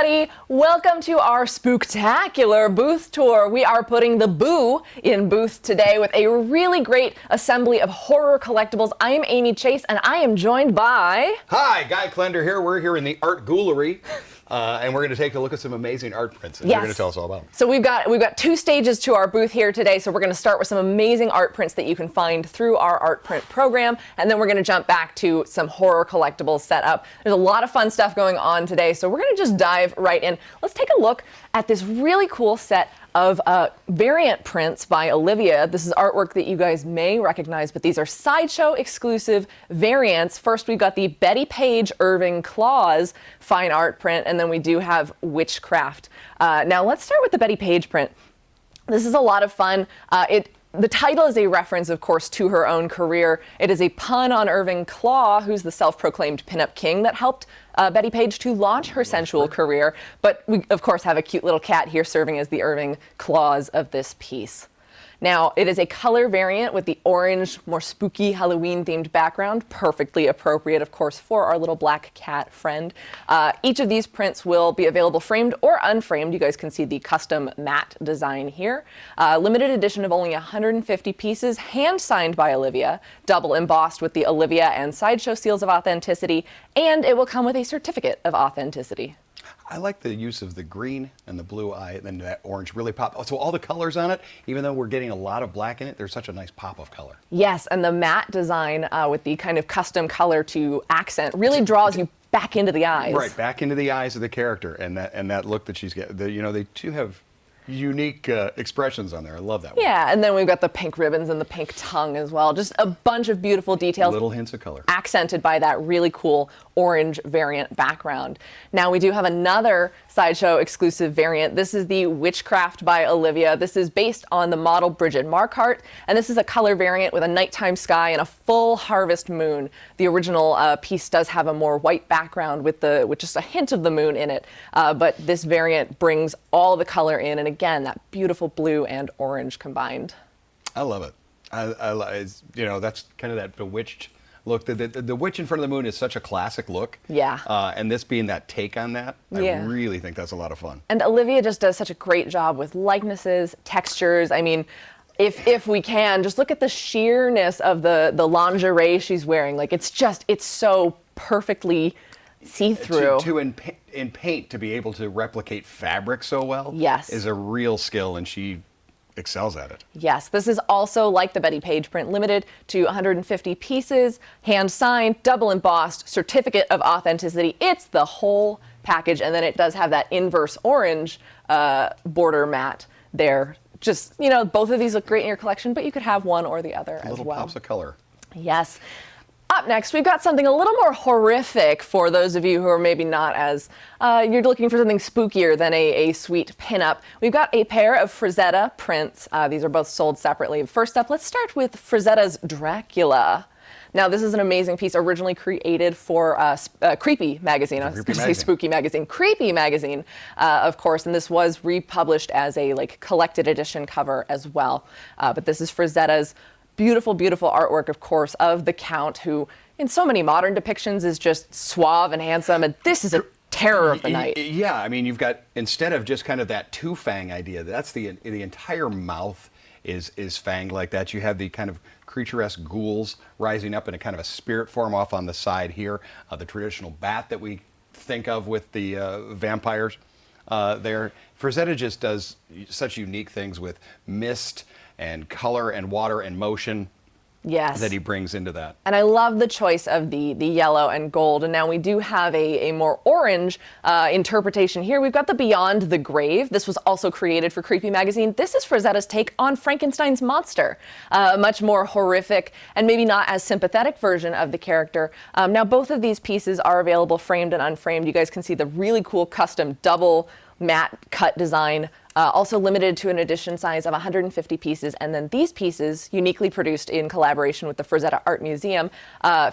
everybody. Welcome to our Spooktacular booth tour. We are putting the Boo in booth today with a really great assembly of horror collectibles. I am Amy Chase, and I am joined by... Hi, Guy Klender here. We're here in the Art Ghoulery, and we're going to take a look at some amazing art prints, and you're going to tell us all about them. So we've got two stages to our booth here today. So we're going to start with some amazing art prints that you can find through our art print program, and then we're going to jump back to some horror collectibles set up. There's a lot of fun stuff going on today, so we're going to just dive right in. Let's take a look at this really cool set of variant prints by Olivia. This is artwork that you guys may recognize, but these are Sideshow exclusive variants. First, we've got the Betty Page Irving Claus fine art print, and then we do have Witchcraft. Now let's start with the Betty Page print. This is a lot of fun. The title is a reference, of course, to her own career. It is a pun on Irving Klaw, who's the self-proclaimed pinup king that helped Betty Page to launch her sensual career. But we, of course, have a cute little cat here serving as the Irving Claws of this piece. Now, it is a color variant with the orange, more spooky Halloween-themed background, perfectly appropriate, of course, for our little black cat friend. Each of these prints will be available framed or unframed. You guys can see the custom matte design here. Limited edition of only 150 pieces, hand-signed by Olivia, double embossed with the Olivia and Sideshow seals of authenticity, and it will come with a certificate of authenticity. I like the use of the green and the blue eye, and then that orange really pop. So all the colors on it, even though we're getting a lot of black in it, there's such a nice pop of color. Yes, and the matte design with the kind of custom color to accent really draws you back into the eyes. Right, back into the eyes of the character, and that look that she's got. You know, they do have unique expressions on there. I love that one. Yeah, and then we've got the pink ribbons and the pink tongue as well. Just a bunch of beautiful details. Little hints of color. Accented by that really cool orange variant background. Now we do have another Sideshow exclusive variant. This is the Witchcraft by Olivia. This is based on the model Bridget Marquardt, and this is a color variant with a nighttime sky and a full harvest moon. The original piece does have a more white background with just a hint of the moon in it, but this variant brings all the color in, and again, that beautiful blue and orange combined. I love it. You know, that's kind of that bewitched look. The witch in front of the moon is such a classic look. Yeah. And this being that take on that, I really think that's a lot of fun. And Olivia just does such a great job with likenesses, textures. I mean, if we can, just look at the sheerness of the lingerie she's wearing. Like, it's so perfectly see-through. In paint, to be able to replicate fabric so well, yes, is a real skill, and she excels at it. Yes, this is also like the Betty Page print, limited to 150 pieces, hand-signed, double embossed, certificate of authenticity. It's the whole package, and then it does have that inverse orange border mat there. Just, you know, both of these look great in your collection, but you could have one or the other as well. Little pops of color. Yes. Up next, we've got something a little more horrific for those of you who are maybe not as, you're looking for something spookier than a sweet pinup. We've got a pair of Frazetta prints. These are both sold separately. First up, let's start with Frazetta's Dracula. Now, this is an amazing piece originally created for Creepy magazine. I was going to say Spooky magazine. Creepy magazine, of course, and this was republished as a collected edition cover as well. But this is Frazetta's beautiful, beautiful artwork, of course, of the Count, who in so many modern depictions is just suave and handsome, and this is a terror of the night. Yeah, I mean, you've got, instead of just kind of that two-fang idea, that's the entire mouth is fanged like that. You have the kind of creature-esque ghouls rising up in a kind of a spirit form off on the side here. The traditional bat that we think of with the vampires there. Frazetta just does such unique things with mist and color and water and motion. Yes. That he brings into that. And I love the choice of the yellow and gold. And now we do have a more orange interpretation here. We've got the Beyond the Grave. This was also created for Creepy magazine. This is Frazetta's take on Frankenstein's monster. A much more horrific and maybe not as sympathetic version of the character. Now both of these pieces are available framed and unframed. You guys can see the really cool custom double matte cut design. Also limited to an edition size of 150 pieces, and then these pieces, uniquely produced in collaboration with the Frazetta Art Museum,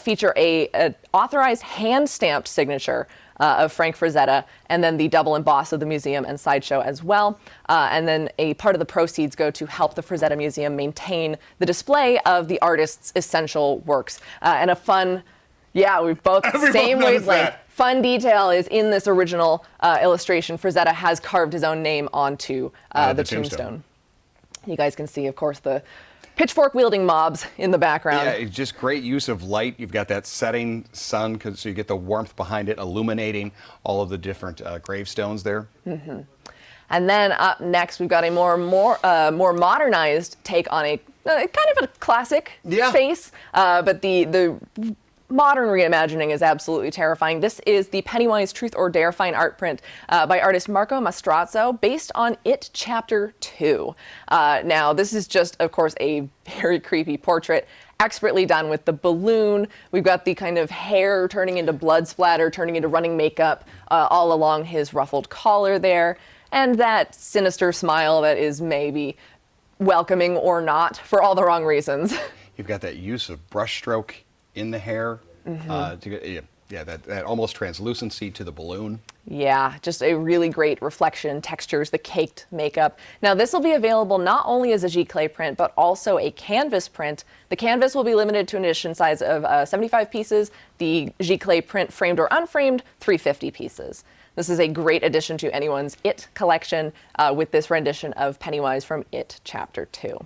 feature a authorized hand-stamped signature of Frank Frazetta, and then the double emboss of the museum and Sideshow as well. And then a part of the proceeds go to help the Frazetta Museum maintain the display of the artist's essential works. And a fun, yeah, we've both same wavelength. fun detail is in this original illustration, Frazetta has carved his own name onto the tombstone. You guys can see, of course, the pitchfork-wielding mobs in the background. Yeah, it's just great use of light. You've got that setting sun, so you get the warmth behind it, illuminating all of the different gravestones there. Mm-hmm. And then up next, we've got a more modernized take on a kind of a classic face, but the modern reimagining is absolutely terrifying. This is the Pennywise Truth or Dare fine art print by artist Marco Mastrazzo, based on It Chapter 2. Now, this is just, of course, a very creepy portrait, expertly done with the balloon. We've got the kind of hair turning into blood splatter, turning into running makeup all along his ruffled collar there, and that sinister smile that is maybe welcoming or not for all the wrong reasons. You've got that use of brushstroke in the hair, to get, that almost translucency to the balloon. Yeah, just a really great reflection, textures, the caked makeup. Now, this will be available not only as a giclée print, but also a canvas print. The canvas will be limited to an edition size of 75 pieces. The giclée print, framed or unframed, 350 pieces. This is a great addition to anyone's It collection with this rendition of Pennywise from It Chapter 2.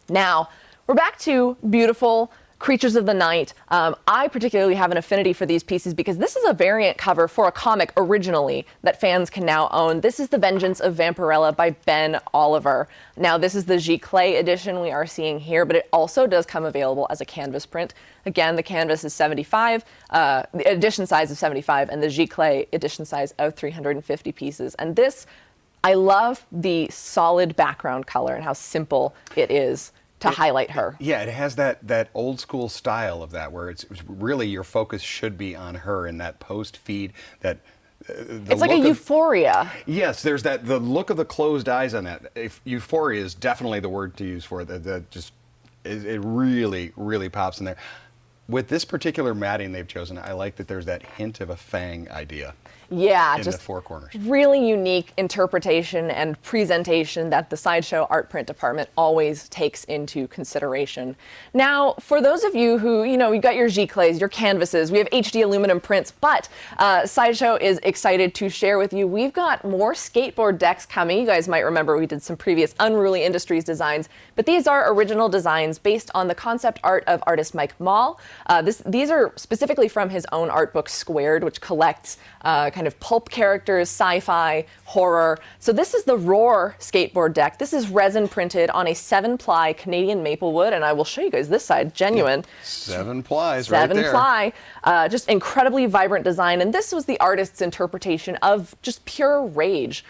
Now, we're back to beautiful creatures of the night. I particularly have an affinity for these pieces because this is a variant cover for a comic originally that fans can now own. This is The Vengeance of Vampirella by Ben Oliver. Now, this is the giclée edition we are seeing here, but it also does come available as a canvas print. Again, the canvas is 75, the edition size of 75, and the giclée edition size of 350 pieces. And this, I love the solid background color and how simple it is to highlight her. Yeah, it has that old school style of that, where it's really your focus should be on her in that post feed. It's like a euphoria. Yes, there's the look of the closed eyes on that. Euphoria is definitely the word to use for it. It really pops in there. With this particular matting they've chosen, I like that there's that hint of a fang idea. Yeah, in just the four corners. Really unique interpretation and presentation that the Sideshow art print department always takes into consideration. Now, for those of you who, you've got your giclées, your canvases, we have HD aluminum prints, but Sideshow is excited to share with you, we've got more skateboard decks coming. You guys might remember we did some previous Unruly Industries designs, but these are original designs based on the concept art of artist Mike Mall. These are specifically from his own art book, Squared, which collects kind of pulp characters, sci-fi, horror. So this is the Roar skateboard deck. This is resin printed on a 7-ply Canadian maple wood, and I will show you guys this side, genuine. 7 plies right there. 7-ply, just incredibly vibrant design, and this was the artist's interpretation of just pure rage.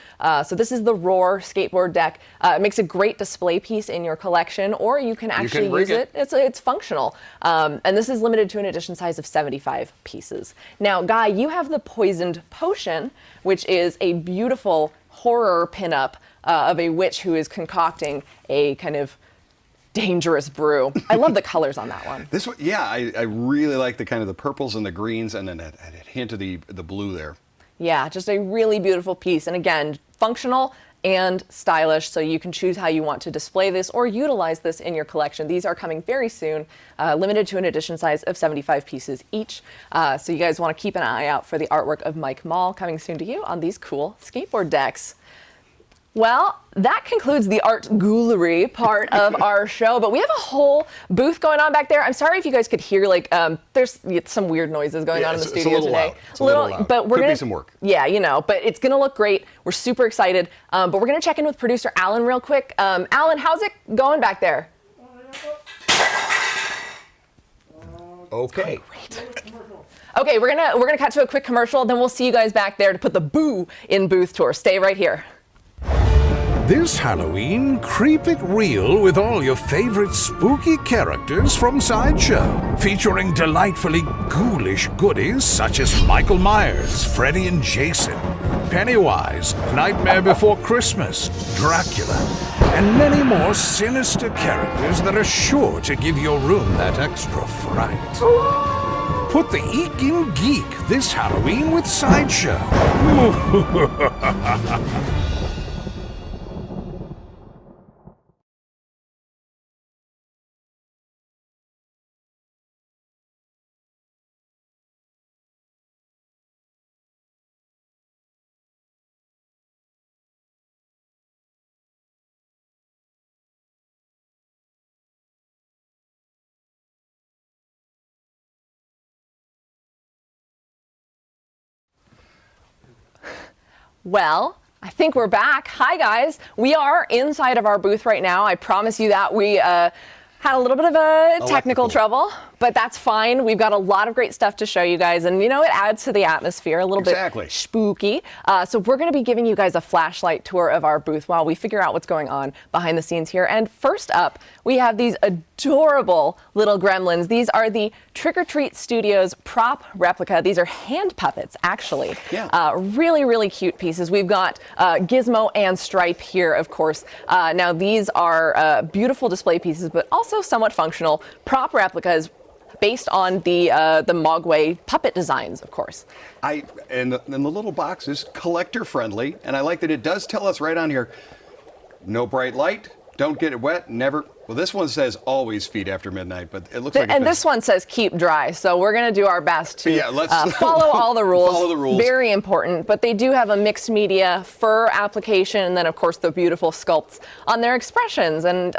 So this is the Roar skateboard deck. It makes a great display piece in your collection, or you can actually use it. It's functional. And this is limited to an edition size of 75 pieces. Now, Guy, you have the Poisoned Potion, which is a beautiful horror pinup of a witch who is concocting a kind of dangerous brew. I love the colors on that one. This one, yeah, I really like the kind of the purples and the greens, and then that hint of the blue there. Yeah, just a really beautiful piece, and again, functional and stylish, so you can choose how you want to display this or utilize this in your collection. These are coming very soon, limited to an edition size of 75 pieces each. So you guys want to keep an eye out for the artwork of Mike Mall coming soon to you on these cool skateboard decks. Well, that concludes the art ghoulery part of our show, but we have a whole booth going on back there. I'm sorry if you guys could hear, there's some weird noises going on in the studio today. It's a little loud. But we're Could gonna be some work. Yeah, but it's gonna look great. We're super excited, but we're gonna check in with producer Alan real quick. Alan, how's it going back there? Okay. Great. Okay, we're gonna cut to a quick commercial, then we'll see you guys back there to put the Boo in Booth tour. Stay right here. This Halloween, creep it real with all your favorite spooky characters from Sideshow, featuring delightfully ghoulish goodies such as Michael Myers, Freddy and Jason, Pennywise, Nightmare Before Christmas, Dracula, and many more sinister characters that are sure to give your room that extra fright. Put the eek in geek this Halloween with Sideshow. Well, I think we're back. Hi, guys. We are inside of our booth right now. I promise you that. We had a little bit of a technical trouble, but that's fine. We've got a lot of great stuff to show you guys, and you know, it adds to the atmosphere a little bit spooky. So we're going to be giving you guys a flashlight tour of our booth while we figure out what's going on behind the scenes here. And first up, we have these adorable little gremlins. These are the Trick or Treat Studios prop replica. These are hand puppets, actually. Yeah. Really, really cute pieces. We've got Gizmo and Stripe here, of course. Now, these are beautiful display pieces, but also somewhat functional prop replicas based on the Mogwai puppet designs, of course. And the little box is collector friendly, and I like that it does tell us right on here, no bright light, don't get it wet, never. Well, this one says always feed after midnight, but it looks like. And this one says keep dry, so we're going to do our best to follow all the rules. Follow the rules. Very important, but they do have a mixed media fur application, and then of course the beautiful sculpts on their expressions, and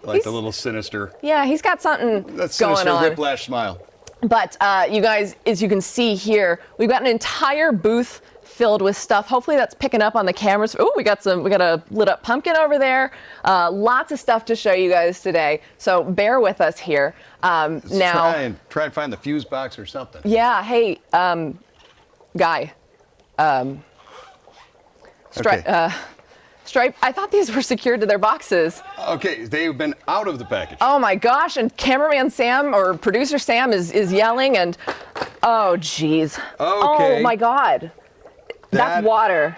like the little sinister. Yeah, he's got something that going on. Whiplash smile. But you guys, as you can see here, we've got an entire booth filled with stuff. Hopefully that's picking up on the cameras. Oh, we got a lit up pumpkin over there. Lots of stuff to show you guys today. So bear with us here. Now try and find the fuse box or something. Yeah. Hey, guy. Stripe, I thought these were secured to their boxes. Okay, they've been out of the package. Oh my gosh, and cameraman Sam or producer Sam is yelling, and oh geez. Okay. Oh my God. That's water.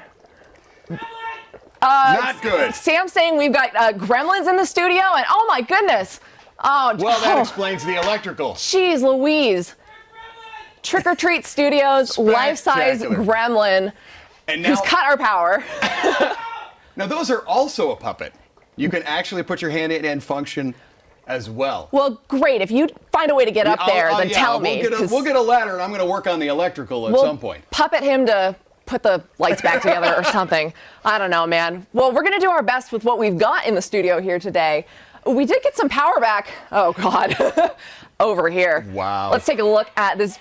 Not good. Sam's saying we've got gremlins in the studio, and oh my goodness. Oh, well, that explains the electrical. Jeez Louise. Trick or Treat Studios, life-size gremlin who's cut our power. Now, those are also a puppet. You can actually put your hand in and function as well. Well, great. If you find a way to get up there, then tell me. We'll get a ladder, and I'm going to work on the electrical at some point. Puppet him to put the lights back together or something. I don't know, man. Well, we're going to do our best with what we've got in the studio here today. We did get some power back. Oh, God. Over here. Wow. Let's take a look at this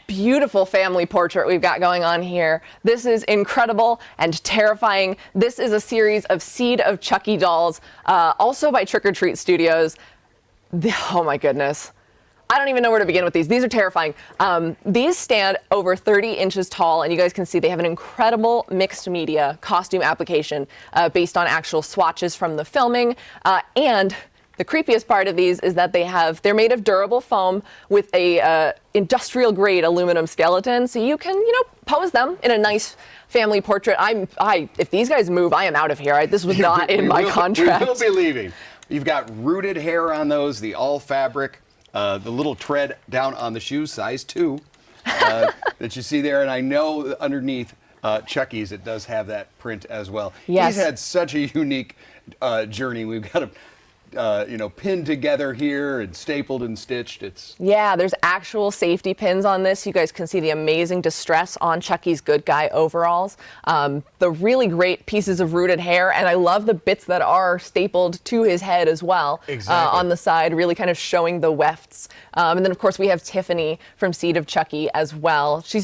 beautiful family portrait we've got going on here. This is incredible and terrifying. This is a series of Seed of Chucky dolls, also by Trick or Treat Studios. Oh, my goodness. I don't even know where to begin with these. These are terrifying. These stand over 30 inches tall, and you guys can see they have an incredible mixed media costume application based on actual swatches from the filming. And the creepiest part of these is that they're made of durable foam with a industrial grade aluminum skeleton, so you can, pose them in a nice family portrait. If these guys move, I am out of here. This was not in my contract. We will be leaving. You've got rooted hair on those, the all fabric. The little tread down on the shoes, size 2, that you see there. And I know underneath Chucky's, it does have that print as well. Yes. He's had such a unique journey. We've got him pinned together here and stapled and stitched. Yeah, there's actual safety pins on this. You guys can see the amazing distress on Chucky's Good Guy overalls. The really great pieces of rooted hair, and I love the bits that are stapled to his head as well. Exactly. On the side, really kind of showing the wefts. And then, of course, we have Tiffany from Seed of Chucky as well. She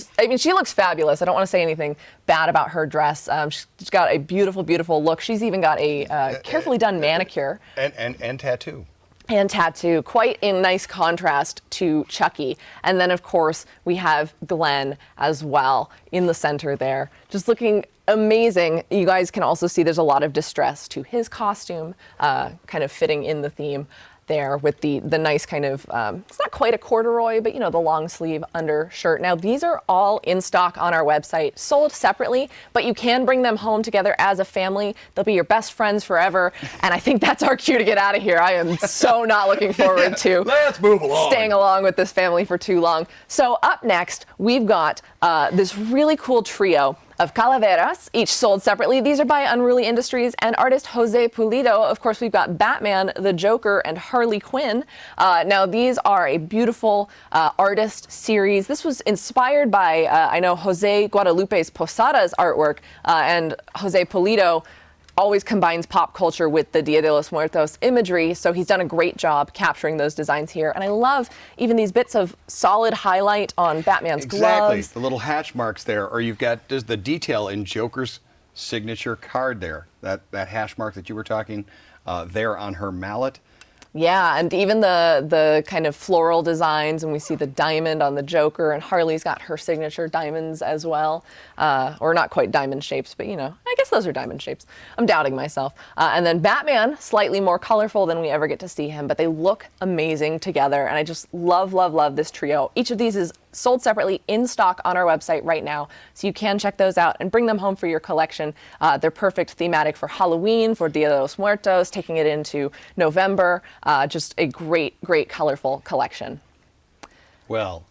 looks fabulous. I don't want to say anything bad about her dress. She's got a beautiful, beautiful look. She's even got a carefully done manicure. And tattoo. And tattoo, quite in nice contrast to Chucky. And then, of course, we have Glenn as well in the center there, just looking amazing. You guys can also see there's a lot of distress to his costume, kind of fitting in the theme there with the nice kind of, it's not quite a corduroy, but the long sleeve undershirt. Now, these are all in stock on our website, sold separately, but you can bring them home together as a family. They'll be your best friends forever. And I think that's our cue to get out of here. I am so not looking forward to let's move along. Staying along with this family for too long. So up next, we've got this really cool trio of calaveras, each sold separately. These are by Unruly Industries and artist Jose Pulido. Of course, we've got Batman, the Joker, and Harley Quinn. Now, these are a beautiful artist series. This was inspired by, I know, Jose Guadalupe's Posada's artwork, and Jose Pulido always combines pop culture with the Dia de los Muertos imagery, so he's done a great job capturing those designs here. And I love even these bits of solid highlight on Batman's gloves. The little hatch marks there, or you've got the detail in Joker's signature card there. That hash mark that you were talking there on her mallet. Yeah, and even the kind of floral designs, and we see the diamond on the Joker, and Harley's got her signature diamonds as well. Or not quite diamond shapes, but I guess those are diamond shapes. I'm doubting myself. And then Batman, slightly more colorful than we ever get to see him, but they look amazing together, and I just love, love, love this trio. Each of these is sold separately in stock on our website right now, so you can check those out and bring them home for your collection. They're perfect thematic for Halloween, for Dia de los Muertos, taking it into November. Just a great, great colorful collection. Well,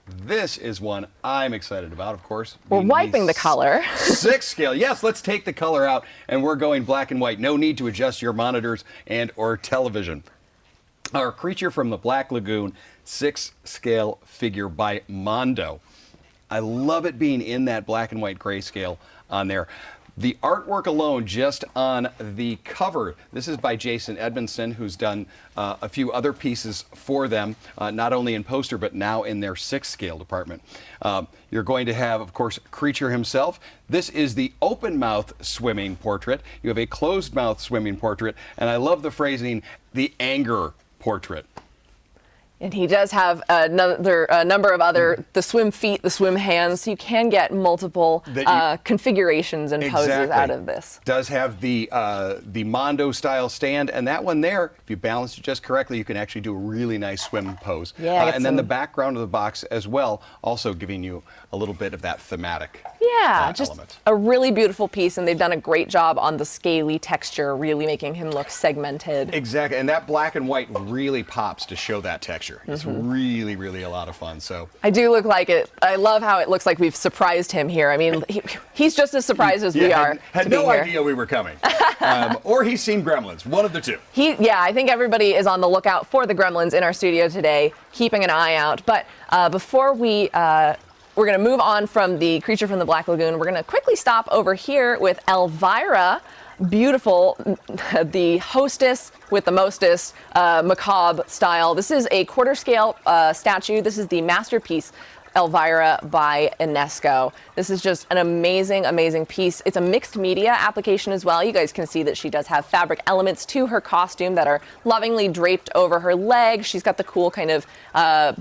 this is one I'm excited about, of course. We're wiping the color. 6 scale. Yes, let's take the color out, and we're going black and white. No need to adjust your monitors and or television. Our Creature from the Black Lagoon 6 scale figure by Mondo. I love it being in that black and white grayscale on there. The artwork alone, just on the cover, this is by Jason Edmondson, who's done a few other pieces for them, not only in poster, but now in their 6 scale department. You're going to have, of course, Creature himself. This is the open mouth swimming portrait. You have a closed mouth swimming portrait, and I love the phrasing, the anger portrait. And he does have a number of other, the swim feet, the swim hands, so you can get multiple configurations and poses out of this. Does have the Mondo style stand, and that one there, if you balance it just correctly, you can actually do a really nice swim pose. Yeah, and then the background of the box as well, also giving you a little bit of that thematic just element. A really beautiful piece, and they've done a great job on the scaly texture, really making him look segmented. Exactly, and that black and white really pops to show that texture. It's really, really a lot of fun. So I do look like it. I love how it looks like we've surprised him here. I mean, he's just as surprised as we are. Had no idea we were coming. Or he's seen Gremlins, one of the two. I think everybody is on the lookout for the Gremlins in our studio today, keeping an eye out. But before we're going to move on from the Creature from the Black Lagoon, we're going to quickly stop over here with Elvira. Beautiful, the hostess with the mostest, macabre style. This is a quarter scale statue. This is the masterpiece Elvira by Enesco. This is just an amazing, amazing piece. It's a mixed media application as well. You guys can see that she does have fabric elements to her costume that are lovingly draped over her legs. She's got the cool kind of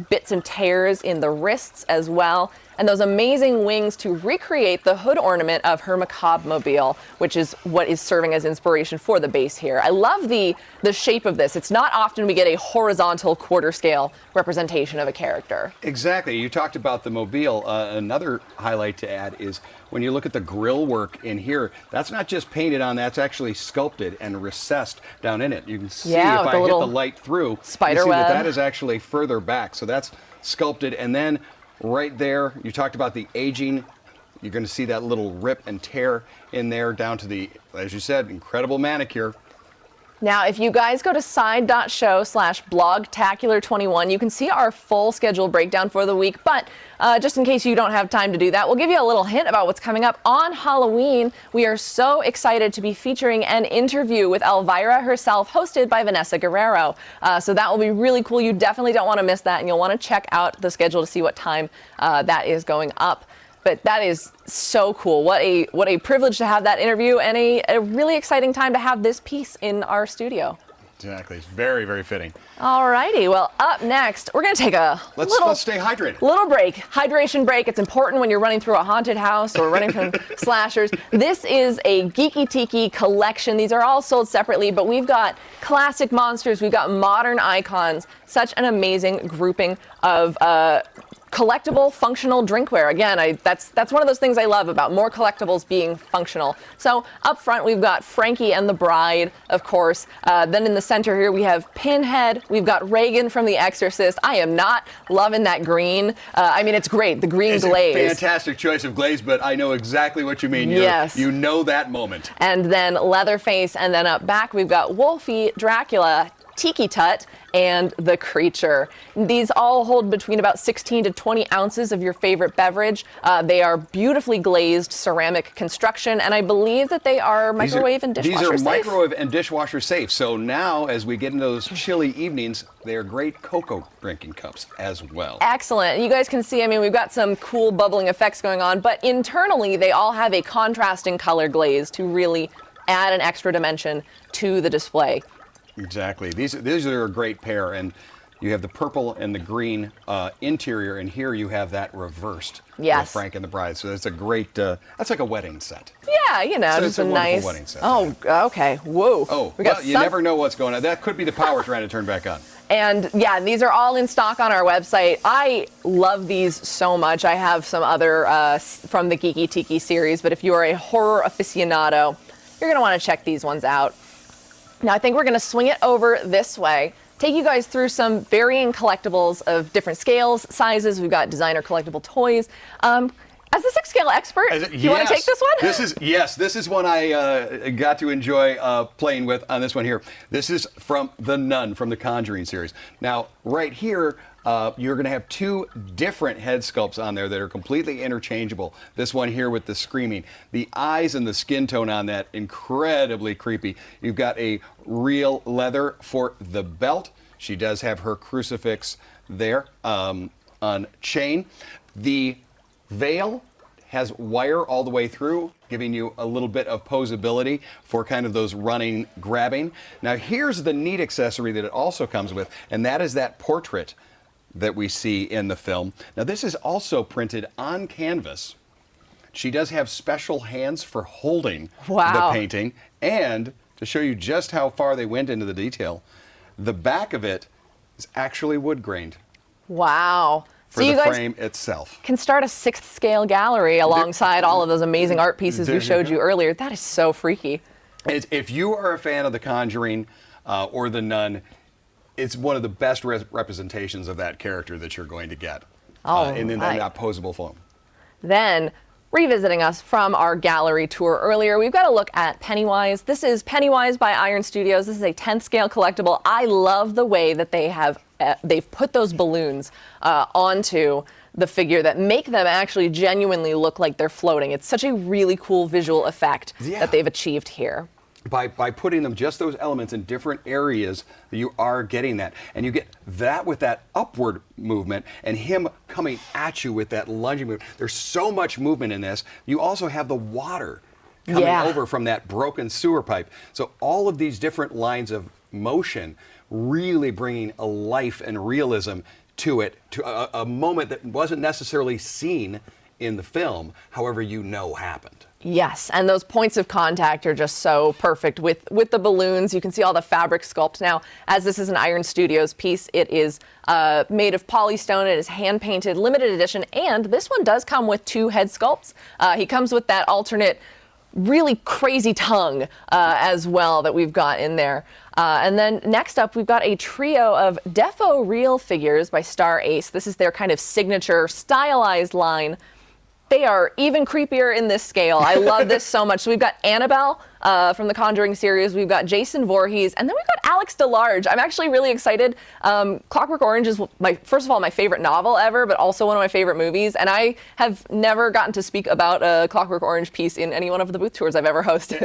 bits and tears in the wrists as well. And those amazing wings to recreate the hood ornament of her macabre mobile, which is what is serving as inspiration for the base here. I love the shape of this. It's not often we get a horizontal quarter scale representation of a character. Exactly. You talked about the mobile. Another highlight to add is when you look at the grill work in here, that's not just painted on, that's actually sculpted and recessed down in it. You can see if I hit the light through, spider you see web. that is actually further back. So that's sculpted. And then right there, you talked about the aging. You're going to see that little rip and tear in there down to the, as you said, incredible manicure. Now, if you guys go to side.show/blogtacular21, you can see our full schedule breakdown for the week. But just in case you don't have time to do that, we'll give you a little hint about what's coming up on Halloween. We are so excited to be featuring an interview with Elvira herself, hosted by Vanessa Guerrero. So that will be really cool. You definitely don't want to miss that, and you'll want to check out the schedule to see what time that is going up. But that is so cool. What a privilege to have that interview, and a really exciting time to have this piece in our studio. Exactly. It's very, very fitting. All righty. Well, up next, we're going to take a let's stay hydrated. Little break. Hydration break. It's important when you're running through a haunted house or running from slashers. This is a Geeky Tiki collection. These are all sold separately, but we've got classic monsters. We've got modern icons. Such an amazing grouping of collectible, functional drinkware. Again, that's one of those things I love about more collectibles being functional. So up front, we've got Frankie and the Bride, of course. Then in the center here, we have Pinhead. We've got Reagan from The Exorcist. I am not loving that green. I mean, it's great, the green glaze. It's a fantastic choice of glaze, but I know exactly what you mean. Yes. You know that moment. And then Leatherface, and then up back, we've got Wolfie Dracula Tiki Tut, and the Creature. These all hold between about 16 to 20 ounces of your favorite beverage. They are beautifully glazed ceramic construction, and I believe that they are microwave and dishwasher safe. These are microwave and dishwasher safe. So now, as we get into those chilly evenings, they are great cocoa drinking cups as well. Excellent. You guys can see, I mean, we've got some cool bubbling effects going on, but internally they all have a contrasting color glaze to really add an extra dimension to the display. Exactly. These are a great pair, and you have the purple and the green interior, and here you have that reversed. Yes. With Frank and the Bride. So that's a great. That's like a wedding set. Yeah, you know, So just it's a wonderful nice wedding set. Oh, okay. Whoa. Oh, We got well, you never know what's going on. That could be the power trying to turn back on. And yeah, these are all in stock on our website. I love these so much. I have some other from the Geeky Tiki series, but if you are a horror aficionado, you're going to want to check these ones out. Now I think we're going to swing it over this way, take you guys through some varying collectibles of different scales, sizes. We've got designer collectible toys. As the 6-scale expert, do you want to take this one? This is one I got to enjoy playing with on this one here. This is from The Nun, from the Conjuring series. Now, right here, you're going to have two different head sculpts on there that are completely interchangeable. This one here with the screaming. The eyes and the skin tone on that, incredibly creepy. You've got a real leather for the belt. She does have her crucifix there on chain. The veil has wire all the way through, giving you a little bit of posability for kind of those running grabbing. Now here's the neat accessory that it also comes with, and that is that portrait that we see in the film. Now this is also printed on canvas. She does have special hands for holding the painting, and to show you just how far they went into the detail, the back of it is actually wood grained. Wow. For so you the guys frame itself. Can start a 6th scale gallery alongside all of those amazing art pieces we showed you earlier. That is so freaky. If you are a fan of The Conjuring or The Nun, it's one of the best representations of that character that you're going to get in that posable form. Then, revisiting us from our gallery tour earlier, we've got to look at Pennywise. This is Pennywise by Iron Studios. This is a 10th scale collectible. I love the way that they've put those balloons onto the figure that make them actually genuinely look like they're floating. It's such a really cool visual effect that they've achieved here. By putting them, just those elements in different areas, you are getting that. And you get that with that upward movement and him coming at you with that lunging movement. There's so much movement in this. You also have the water coming over from that broken sewer pipe. So all of these different lines of motion really bringing a life and realism to it, to a moment that wasn't necessarily seen in the film, however you know happened. Yes, and those points of contact are just so perfect with the balloons. You can see all the fabric sculpt. Now, as this is an Iron Studios piece, it is made of polystone. It is hand-painted, limited edition, and this one does come with 2 head sculpts. He comes with that alternate really crazy tongue as well that we've got in there. And then next up, we've got a trio of Defo Real figures by Star Ace. This is their kind of signature stylized line. They are even creepier in this scale. I love this so much. So we've got Annabelle from the Conjuring series. We've got Jason Voorhees, and then we've got Alex DeLarge. I'm actually really excited. Clockwork Orange is first of all, my favorite novel ever, but also one of my favorite movies. And I have never gotten to speak about a Clockwork Orange piece in any one of the booth tours I've ever hosted.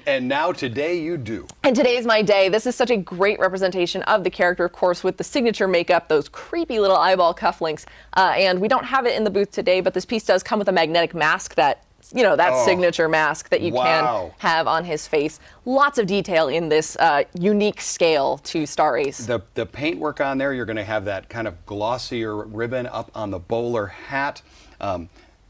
And now today you do. And today's my day. This is such a great representation of the character, of course, with the signature makeup, those creepy little eyeball cufflinks. And we don't have it in the booth today, but this piece does come with a magnetic mask that, signature mask that you can have on his face. Lots of detail in this unique scale to Star Ace. The paintwork on there, you're going to have that kind of glossier ribbon up on the bowler hat.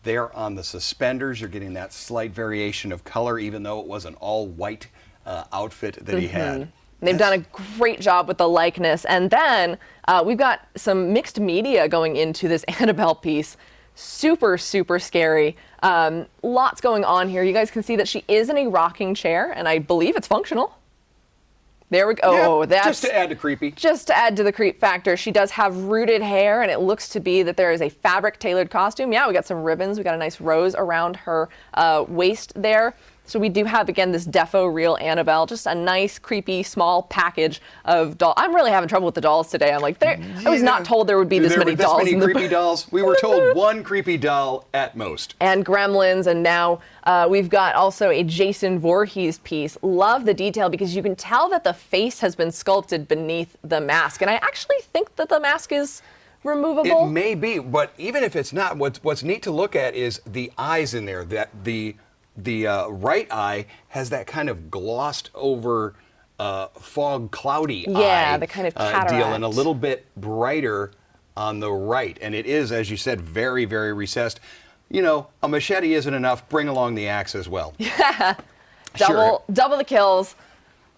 There on the suspenders, you're getting that slight variation of color, even though it was an all-white outfit that he had. They've done a great job with the likeness. And then we've got some mixed media going into this Annabelle piece. Super, super scary. Lots going on here. You guys can see that she is in a rocking chair, and I believe it's functional. There we go. Yeah, that's just to add to creepy. Just to add to the creep factor. She does have rooted hair, and it looks to be that there is a fabric tailored costume. Yeah, we got some ribbons. We got a nice rose around her waist there. So we do have, again, this Defo Real Annabelle, just a nice, creepy, small package of dolls. I'm really having trouble with the dolls today. I'm like, I was not told there would be this many dolls. This many creepy dolls. We were told one creepy doll at most. And gremlins, and now we've got also a Jason Voorhees piece. Love the detail because you can tell that the face has been sculpted beneath the mask. And I actually think that the mask is removable. It may be, but even if it's not, what's neat to look at is the eyes in there. That the right eye has that kind of glossed over fog cloudy eye the kind of cataract deal, and a little bit brighter on the right. And it is, as you said, very, very recessed. You know, a machete isn't enough. Bring along the axe as well. Yeah, Sure. double the kills.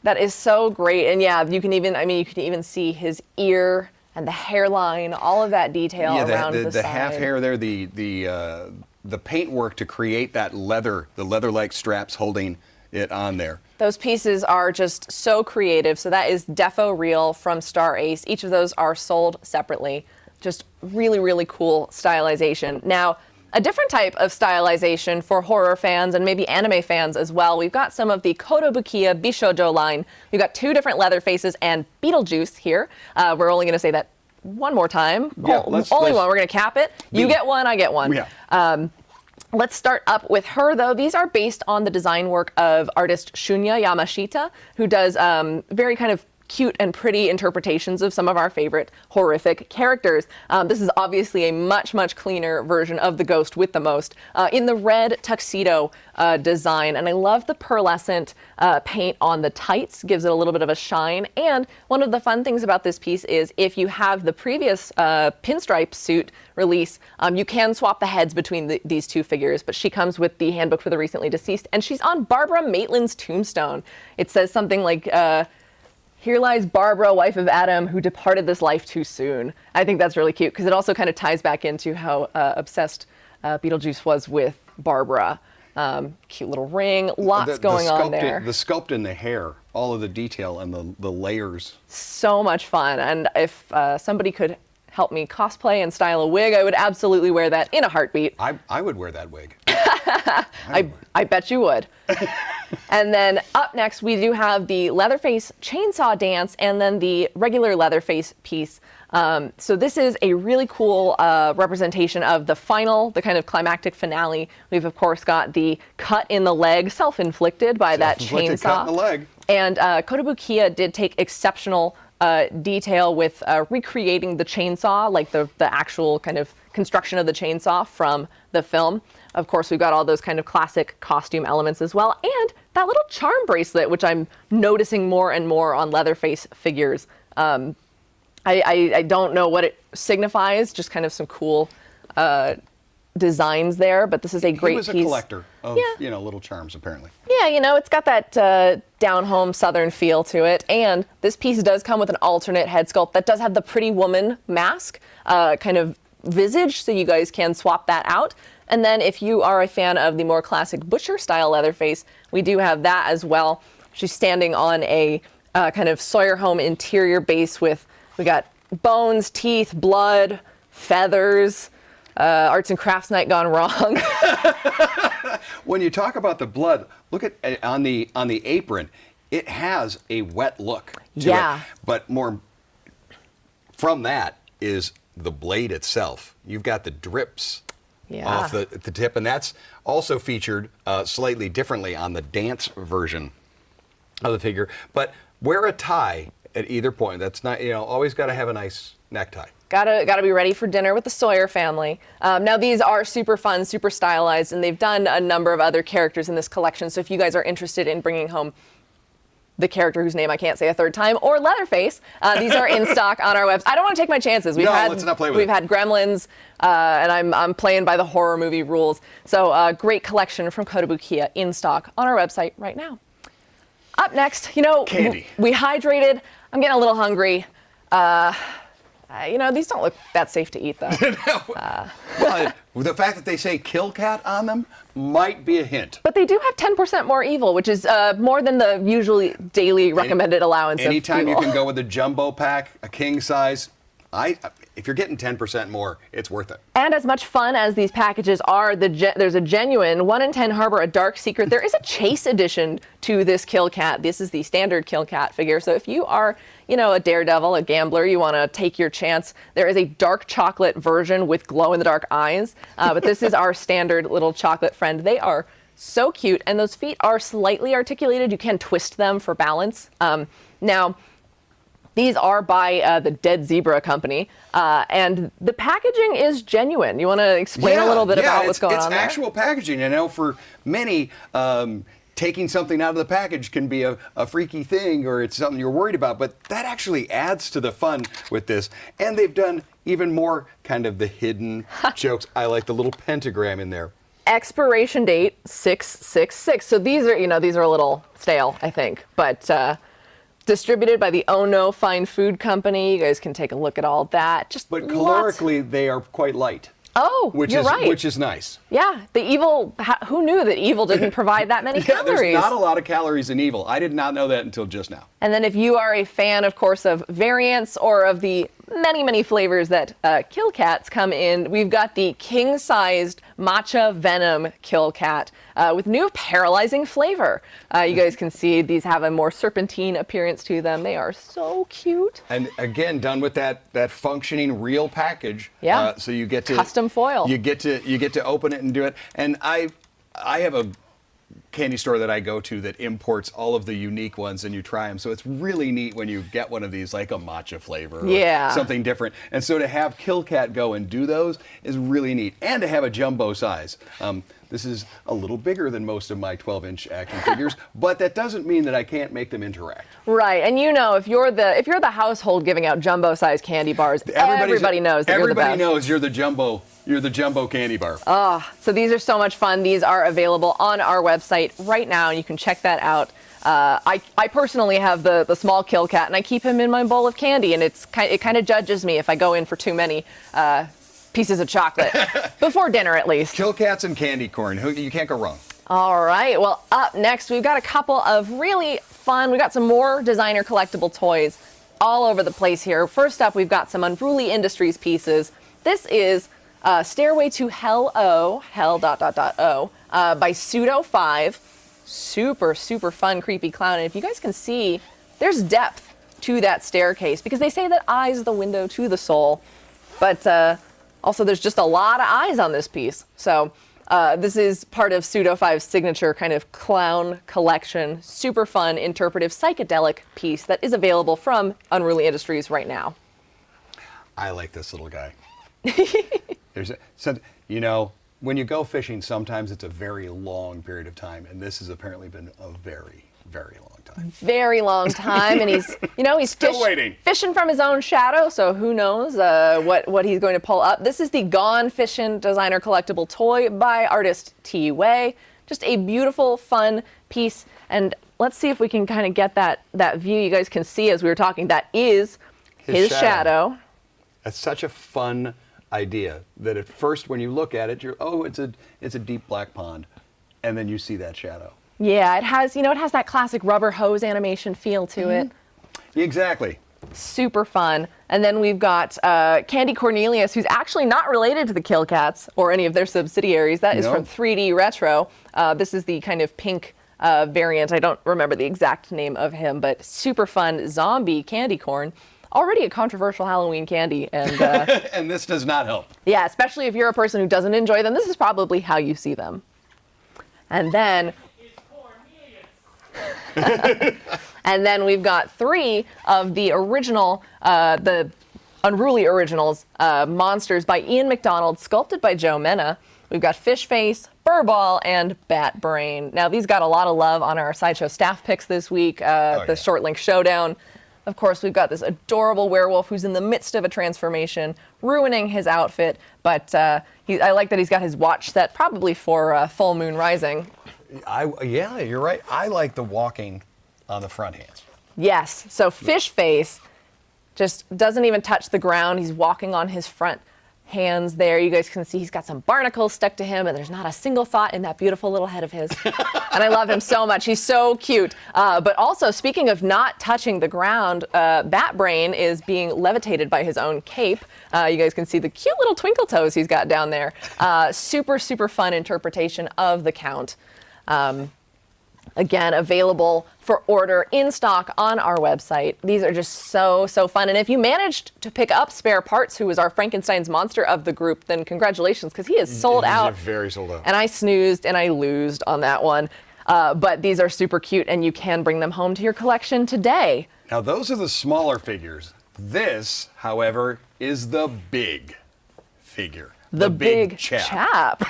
That is so great. And yeah, you can even see his ear and the hairline, all of that detail around the the side. half hair there, the paintwork to create that leather, the leather-like straps holding it on there. Those pieces are just so creative. So that is Defo Real from Star Ace. Each of those are sold separately. Just really, really cool stylization. Now, a different type of stylization for horror fans and maybe anime fans as well. We've got some of the Kotobukiya Bishojo line. We've got 2 different leather faces and Beetlejuice here. We're only going to say that one more time. Yeah, only one. We're going to cap it. You get one, I get one. Yeah. Let's start up with her, though. These are based on the design work of artist Shunya Yamashita, who does very kind of cute and pretty interpretations of some of our favorite horrific characters. This is obviously a much, much cleaner version of the Ghost with the Most in the red tuxedo design. And I love the pearlescent paint on the tights, gives it a little bit of a shine. And one of the fun things about this piece is if you have the previous pinstripe suit release, you can swap the heads between these 2 figures, but she comes with the handbook for the recently deceased, and she's on Barbara Maitland's tombstone. It says something like, "Here lies Barbara, wife of Adam, who departed this life too soon." I think that's really cute because it also kind of ties back into how obsessed Beetlejuice was with Barbara. Cute little ring, lots going on there. The sculpt in the hair, all of the detail and the layers. So much fun. And if somebody could help me cosplay and style a wig, I would absolutely wear that in a heartbeat. I would wear that wig. I bet you would. And then up next, we do have the Leatherface Chainsaw Dance and then the regular Leatherface piece. So this is a really cool representation of the kind of climactic finale. We've, of course, got the cut in the leg, self-inflicted by that chainsaw. Cut in the leg. And Kotobukiya did take exceptional detail with recreating the chainsaw, like the actual kind of construction of the chainsaw from the film. Of course, we've got all those kind of classic costume elements as well, and that little charm bracelet, which I'm noticing more and more on Leatherface figures. I don't know what it signifies, just kind of some cool designs there, but this is a great piece. He was a collector of little charms, apparently. Yeah, it's got that down-home southern feel to it, and this piece does come with an alternate head sculpt that does have the Pretty Woman mask kind of visage, so you guys can swap that out. And then if you are a fan of the more classic Butcher-style Leatherface, we do have that as well. She's standing on a kind of Sawyer home interior base we got bones, teeth, blood, feathers, arts and crafts night gone wrong. When you talk about the blood, look at on the apron. It has a wet look to it. But more from that is the blade itself. You've got the drips off the tip, and that's also featured slightly differently on the dance version of the figure. But wear a tie at either point. That's not, always got to have a nice necktie. Gotta be ready for dinner with the Sawyer family. Now these are super fun, super stylized, and they've done a number of other characters in this collection. So if you guys are interested in bringing home the character whose name I can't say a third time, or Leatherface, these are in stock on our website. I don't want to take my chances. Let's not play with it. We've had Gremlins, and I'm playing by the horror movie rules. So great collection from Kotobukiya in stock on our website right now. Up next, candy. We hydrated. I'm getting a little hungry. These don't look that safe to eat, though. Well, the fact that they say Kill Cat on them might be a hint. But they do have 10% more evil, which is more than the usually daily recommended allowance Anytime of you evil. can go with a jumbo pack, a king size, if you're getting 10% more, it's worth it. And as much fun as these packages are, there's a genuine 1 in 10 harbor a dark secret. There is a chase edition to this Kill Cat. This is the standard Kill Cat figure. So if you are, a daredevil, a gambler, you want to take your chance, there is a dark chocolate version with glow-in-the-dark eyes. But this is our standard little chocolate friend. They are so cute, and those feet are slightly articulated. You can twist them for balance. Now, these are by the Dead Zebra Company, and the packaging is genuine. You want to explain a little bit about what's going on there? It's actual packaging. I know for many, taking something out of the package can be a freaky thing, or it's something you're worried about, but that actually adds to the fun with this. And they've done even more kind of the hidden jokes. I like the little pentagram in there. Expiration date 666. So these are, these are a little stale, I think, but distributed by the Oh No Fine Food Company. You guys can take a look at all that. But calorically, they are quite light. Oh, you're right. Which is nice. Yeah, the Evil, who knew that Evil didn't provide that many calories? There's not a lot of calories in Evil. I did not know that until just now. And then if you are a fan, of course, of variants or of the many, many flavors that Kill Cats come in, we've got the king-sized Matcha Venom Kill Cat with new paralyzing flavor. You guys can see these have a more serpentine appearance to them. They are so cute. And again, done with that functioning real package. Yeah. So you get to custom foil. You get to open it and do it. And I have a candy store that I go to that imports all of the unique ones, and you try them. So it's really neat when you get one of these, like a matcha flavor or something different. And so to have Kill Cat go and do those is really neat. And to have a jumbo size. This is a little bigger than most of my 12-inch action figures, but that doesn't mean that I can't make them interact. Right, and if you're the household giving out jumbo-sized candy bars, everybody knows that you're the best. Everybody knows you're the jumbo. You're the jumbo candy bar. So these are so much fun. These are available on our website right now, and you can check that out. I personally have the small Kill Cat, and I keep him in my bowl of candy, and it kind of judges me if I go in for too many pieces of chocolate before dinner, at least. Kill Cats and candy corn. You can't go wrong. All right. Well, up next, we've got a couple of really fun. We got some more designer collectible toys all over the place here. First up, we've got some Unruly Industries pieces. This is Stairway to Hell-O, Hell ... by Pseudo 5. Super, super fun, creepy clown. And if you guys can see, there's depth to that staircase because they say that eye is the window to the soul. But also, there's just a lot of eyes on this piece. So this is part of Pseudo 5's signature kind of clown collection. Super fun, interpretive, psychedelic piece that is available from Unruly Industries right now. I like this little guy. When you go fishing, sometimes it's a very long period of time, and this has apparently been a very, very long time. Very long time, and he's Still waiting. Fishing from his own shadow, so who knows what he's going to pull up. This is the Gone Fishin' designer collectible toy by artist T. Way. Just a beautiful, fun piece, and let's see if we can kind of get that view. You guys can see as we were talking, that is his shadow. That's such a fun idea that at first when you look at it, it's a deep black pond, and then you see that shadow. Yeah, it has that classic rubber hose animation feel to it. Exactly. Super fun. And then we've got Candy Cornelius, who's actually not related to the Kill Cats or any of their subsidiaries. That is from 3D Retro. This is the kind of pink variant. I don't remember the exact name of him, but super fun zombie candy corn. Already a controversial Halloween candy, and and this does not help. Yeah, especially if you're a person who doesn't enjoy them. This is probably how you see them. And then, and then we've got 3 of the original, the Unruly Originals monsters by Ian McDonald, sculpted by Joe Mena. We've got Fish Face, Burball, and Bat Brain. Now, these got a lot of love on our Sideshow staff picks this week, the Short Link Showdown. Of course, we've got this adorable werewolf who's in the midst of a transformation, ruining his outfit. But I like that he's got his watch set, probably for Full Moon Rising. Yeah, you're right. I like the walking on the front hands. Yes. So Fish Face just doesn't even touch the ground. He's walking on his front hands there. You guys can see he's got some barnacles stuck to him, and there's not a single thought in that beautiful little head of his. And I love him so much. He's so cute. But also, speaking of not touching the ground, Batbrain is being levitated by his own cape. You guys can see the cute little twinkle toes he's got down there. Super, super fun interpretation of the Count. Again, available for order in stock on our website. These are just so, so fun. And if you managed to pick up Spare Parts, who is our Frankenstein's monster of the group, then congratulations, because he is sold out. Very sold out. And I snoozed and I losed on that one. But these are super cute, and you can bring them home to your collection today. Now, those are the smaller figures. This, however, is the big figure. The big chap.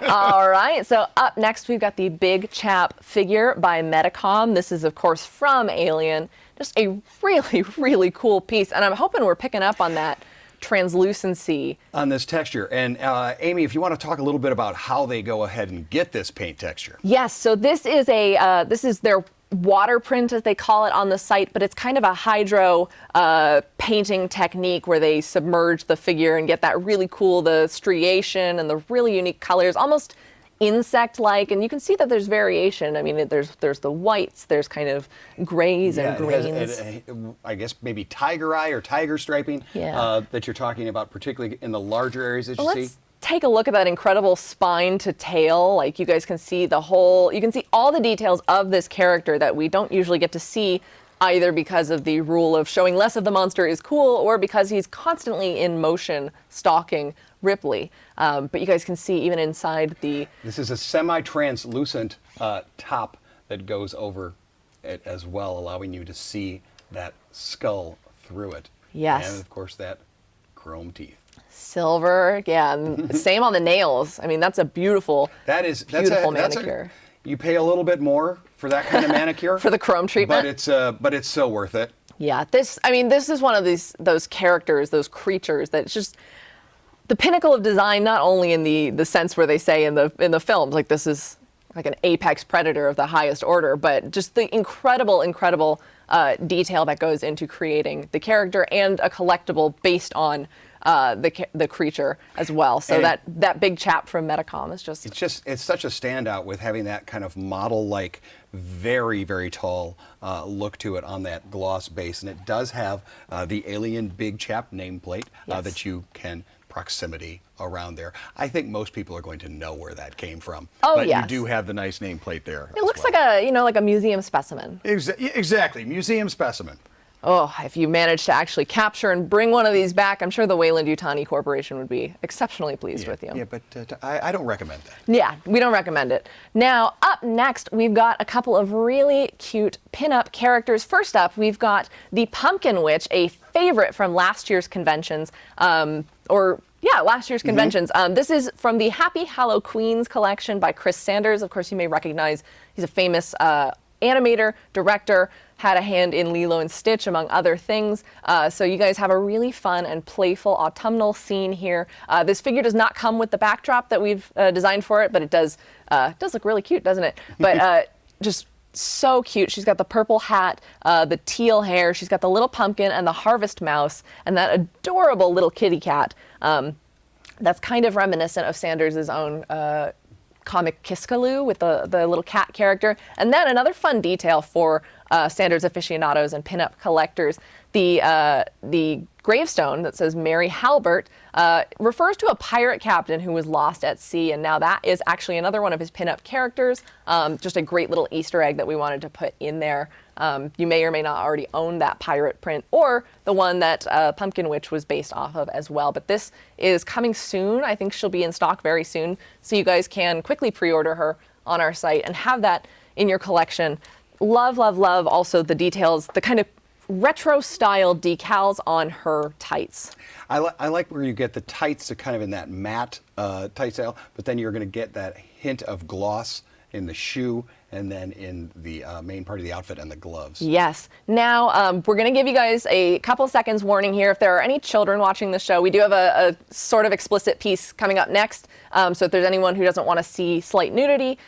All right, so up next we've got the Big Chap figure by Metacom. This is, of course, from Alien. Just a really, really cool piece, and I'm hoping we're picking up on that translucency. On this texture. And Amy, if you want to talk a little bit about how they go ahead and get this paint texture. Yes, so this is their water print, as they call it on the site, but it's kind of a hydro painting technique where they submerge the figure and get that really cool, the striation and the really unique colors, almost insect-like, and you can see that there's variation. I mean, there's the whites, there's kind of grays and greens. I guess maybe tiger eye or tiger striping that you're talking about, particularly in the larger areas that you see. Take a look at that incredible spine to tail. Like, you guys can see you can see all the details of this character that we don't usually get to see, either because of the rule of showing less of the monster is cool, or because he's constantly in motion stalking Ripley. But you guys can see even inside the... This is a semi-translucent top that goes over it as well, allowing you to see that skull through it. Yes. And, of course, that chrome teeth. Silver, yeah, and same on the nails. I mean, that's a beautiful, beautiful manicure. You pay a little bit more for that kind of manicure. For the chrome treatment. But it's so worth it. Yeah, this is one of those characters, those creatures that it's just the pinnacle of design, not only in the sense where they say in the films, like this is like an apex predator of the highest order, but just the incredible detail that goes into creating the character and a collectible based on the creature as well. So that big chap from Metacom is it's such a standout with having that kind of model-like, very, very tall look to it on that gloss base. And it does have the Alien Big Chap nameplate that you can proximity around there. I think most people are going to know where that came from. Oh, but yes. You do have the nice nameplate there. It looks like a museum specimen. Exactly, museum specimen. Oh, if you manage to actually capture and bring one of these back, I'm sure the Weyland-Yutani Corporation would be exceptionally pleased with you. Yeah, but I don't recommend that. Yeah, we don't recommend it. Now, up next, we've got a couple of really cute pin-up characters. First up, we've got the Pumpkin Witch, a favorite from last year's conventions, last year's conventions. This is from the Happy Hallow Queens collection by Chris Sanders. Of course, you may recognize he's a famous animator, director, had a hand in Lilo and Stitch, among other things. So you guys have a really fun and playful autumnal scene here. This figure does not come with the backdrop that we've designed for it, but it does look really cute, doesn't it? But just so cute. She's got the purple hat, the teal hair. She's got the little pumpkin and the harvest mouse and that adorable little kitty cat. That's kind of reminiscent of Sanders' own comic Kiskaloo with the little cat character. And then another fun detail for Sanders aficionados and pinup collectors, the gravestone that says Mary Halbert refers to a pirate captain who was lost at sea, and now that is actually another one of his pinup characters. Just a great little Easter egg that we wanted to put in there. You may or may not already own that pirate print or the one that Pumpkin Witch was based off of as well. But this is coming soon. I think she'll be in stock very soon, so you guys can quickly pre-order her on our site and have that in your collection. Love, love, love also the details, the kind of retro style decals on her tights. I like where you get the tights to kind of in that matte tight style, but then you're going to get that hint of gloss in the shoe and then in the main part of the outfit and the gloves. Yes. Now, we're going to give you guys a couple seconds warning here. If there are any children watching the show, we do have a sort of explicit piece coming up next. So if there's anyone who doesn't want to see slight nudity,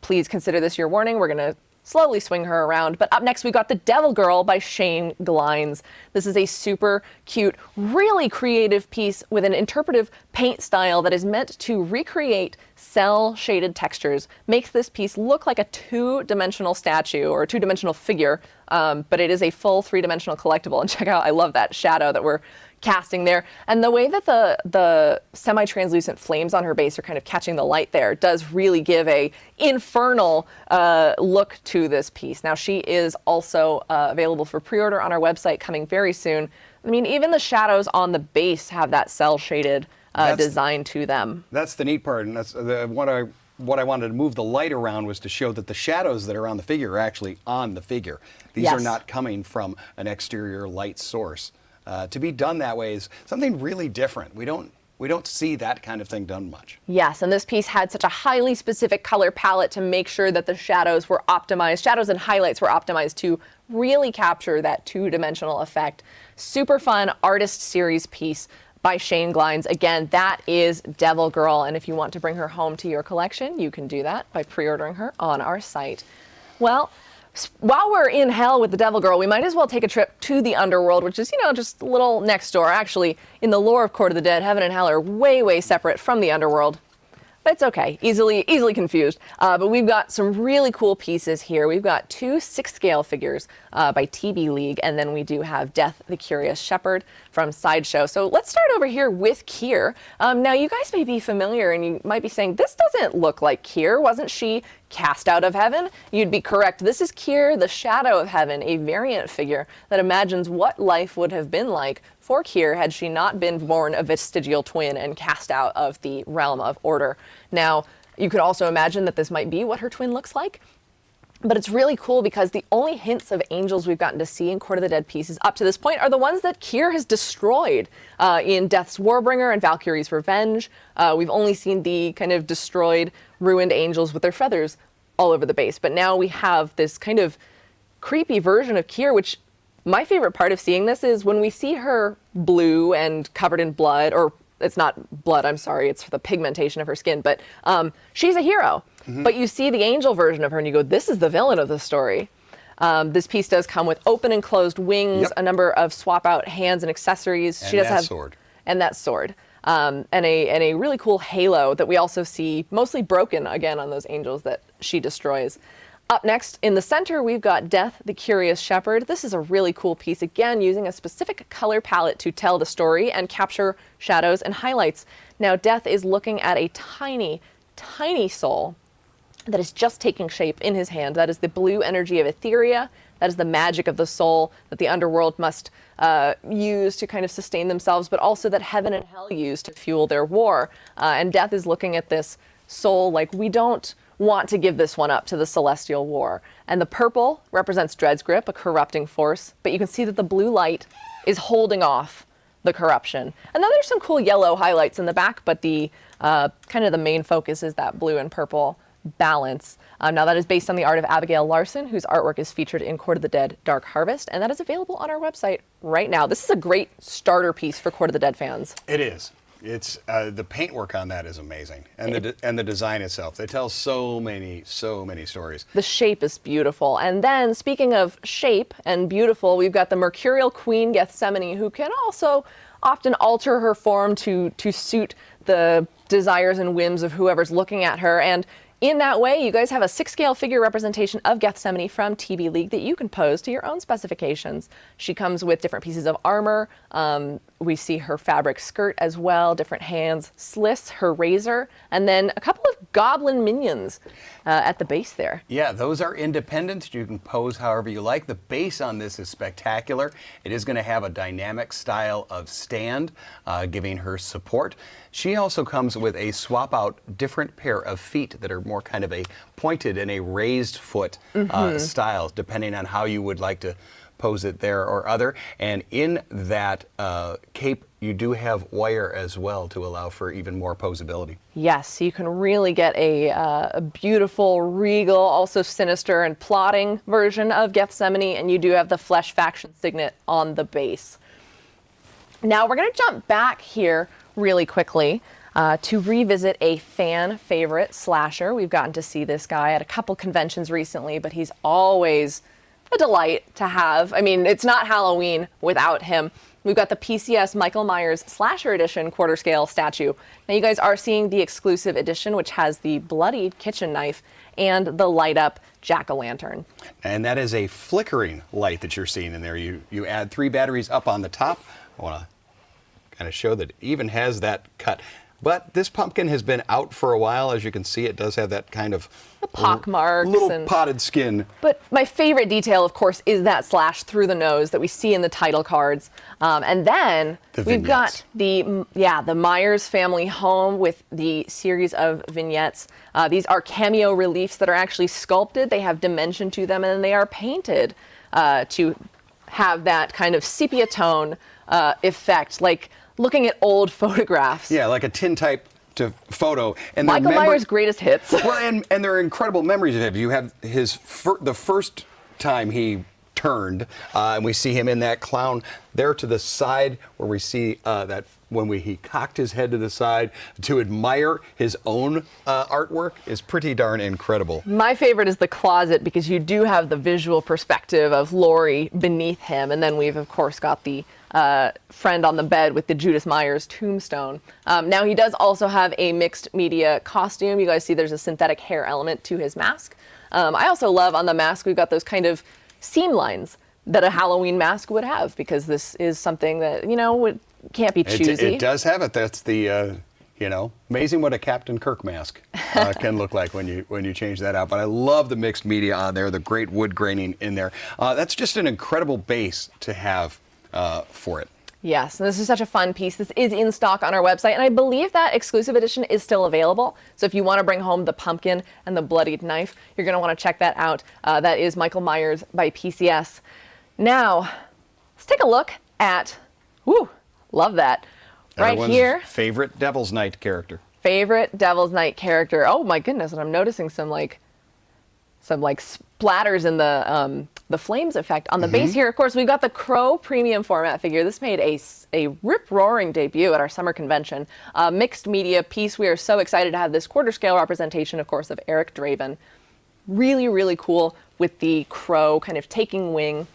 please consider this your warning. We're going to slowly swing her around. But up next, we got the Devil Girl by Shane Glines. This is a super cute, really creative piece with an interpretive paint style that is meant to recreate cell shaded textures. Makes this piece look like a two-dimensional statue or a two-dimensional figure, but it is a full three-dimensional collectible. And check out, I love that shadow that we're casting there. And the way that the semi-translucent flames on her base are kind of catching the light there does really give a infernal look to this piece. Now, she is also available for pre-order on our website coming very soon. I mean, even the shadows on the base have that cell-shaded design to them. That's the neat part, and that's what I wanted to move the light around was to show that the shadows that are on the figure are actually on the figure. These are not coming from an exterior light source. To be done that way is something really different. We don't see that kind of thing done much. Yes, and this piece had such a highly specific color palette to make sure that the shadows were optimized, shadows and highlights were optimized to really capture that two-dimensional effect. Super fun artist series piece by Shane Glines. Again, that is Devil Girl, and if you want to bring her home to your collection, you can do that by pre-ordering her on our site. Well, while we're in hell with the Devil Girl, we might as well take a trip to the underworld, which is, just a little next door. Actually, in the lore of Court of the Dead, heaven and hell are way, way separate from the underworld. But it's okay, easily confused. But we've got some really cool pieces here. We've got 2 6-scale figures by TB League, and then we do have Death the Curious Shepherd from Sideshow. So let's start over here with Kier. Now, you guys may be familiar, and you might be saying, this doesn't look like Kier. Wasn't she cast out of heaven? You'd be correct. This is Kier, the Shadow of Heaven, a variant figure that imagines what life would have been like for Kier had she not been born a vestigial twin and cast out of the realm of order. Now, you could also imagine that this might be what her twin looks like, but it's really cool because the only hints of angels we've gotten to see in Court of the Dead pieces up to this point are the ones that Kier has destroyed in Death's Warbringer and Valkyrie's Revenge. We've only seen the kind of destroyed, ruined angels with their feathers all over the base, but now we have this kind of creepy version of Kier, which my favorite part of seeing this is when we see her blue and covered in blood, or it's not blood, I'm sorry, it's the pigmentation of her skin, but she's a hero. Mm-hmm. But you see the angel version of her and you go, this is the villain of the story. This piece does come with open and closed wings, a number of swap out hands and accessories. And she does have sword. And that sword. And a really cool halo that we also see mostly broken again on those angels that she destroys. Up next, in the center, we've got Death the Curious Shepherd. This is a really cool piece, again, using a specific color palette to tell the story and capture shadows and highlights. Now, Death is looking at a tiny, tiny soul that is just taking shape in his hand. That is the blue energy of Etheria. That is the magic of the soul that the underworld must use to kind of sustain themselves, but also that heaven and hell use to fuel their war. And Death is looking at this soul like, we don't want to give this one up to the celestial war. And the purple represents Dread's grip, a corrupting force, but you can see that the blue light is holding off the corruption. And then there's some cool yellow highlights in the back, but the kind of the main focus is that blue and purple balance. Now that is based on the art of Abigail Larson, whose artwork is featured in Court of the Dead Dark Harvest, and that is available on our website right now. This is a great starter piece for Court of the Dead fans. It is. It's the paintwork on that is amazing, and the design itself. They tell so many stories. The shape is beautiful. And then, speaking of shape and beautiful, we've got the Mercurial Queen Gethsemane, who can also often alter her form to suit the desires and whims of whoever's looking at her. And in that way, you guys have a 6-scale figure representation of Gethsemane from TB League that you can pose to your own specifications. She comes with different pieces of armor. We see her fabric skirt as well, different hands, Sliss, her razor, and then a couple of goblin minions at the base there. Yeah, those are independent. You can pose however you like. The base on this is spectacular. It is going to have a dynamic style of stand, giving her support. She also comes with a swap out different pair of feet that are more kind of a pointed and a raised foot style, depending on how you would like to pose it there or other. And in that cape, you do have wire as well to allow for even more posability. Yes, you can really get a beautiful, regal, also sinister and plotting version of Gethsemane, and you do have the Flesh Faction signet on the base. Now we're going to jump back here really quickly to revisit a fan favorite slasher. We've gotten to see this guy at a couple conventions recently, but he's always a delight to have. I mean, it's not Halloween without him. We've got the PCS Michael Myers Slasher Edition quarter scale statue. Now you guys are seeing the exclusive edition, which has the bloodied kitchen knife and the light up jack-o'-lantern. And that is a flickering light that you're seeing in there. You add 3 batteries up on the top. I want to kind of show that it even has that cut. But this pumpkin has been out for a while. As you can see, it does have that kind of pock marks, little potted skin. But my favorite detail, of course, is that slash through the nose that we see in the title cards. And then we've got the Myers family home with the series of vignettes. These are cameo reliefs that are actually sculpted. They have dimension to them, and they are painted to have that kind of sepia tone effect, like looking at old photographs. Yeah, like a tintype to photo. And Michael Myers' greatest hits. Well, and there are incredible memories of him. You have his the first time he turned, and we see him in that clown there to the side, where we see that when he cocked his head to the side to admire his own artwork is pretty darn incredible. My favorite is the closet, because you do have the visual perspective of Laurie beneath him, and then we've of course got the friend on the bed with the Judas Myers tombstone. Now he does also have a mixed media costume. You guys see there's a synthetic hair element to his mask. I also love on the mask we've got those kind of seam lines that a Halloween mask would have, because this is something that, can't be choosy. It does have it. That's the, amazing what a Captain Kirk mask can look like when you change that out. But I love the mixed media on there, the great wood graining in there. That's just an incredible base to have for it. Yes, and this is such a fun piece. This is in stock on our website, and I believe that exclusive edition is still available. So if you want to bring home the pumpkin and the bloodied knife, you're going to want to check that out. That is Michael Myers by PCS. Now, let's take a look at, love that. Right here. Favorite Devil's Night character. Favorite Devil's Night character. Oh my goodness, and I'm noticing some splatters in the flames effect on the base here. Of course, we've got the Crow premium format figure. This made a rip-roaring debut at our summer convention. Mixed media piece. We are so excited to have this quarter scale representation, of course, of Eric Draven. Really, really cool with the Crow kind of taking wing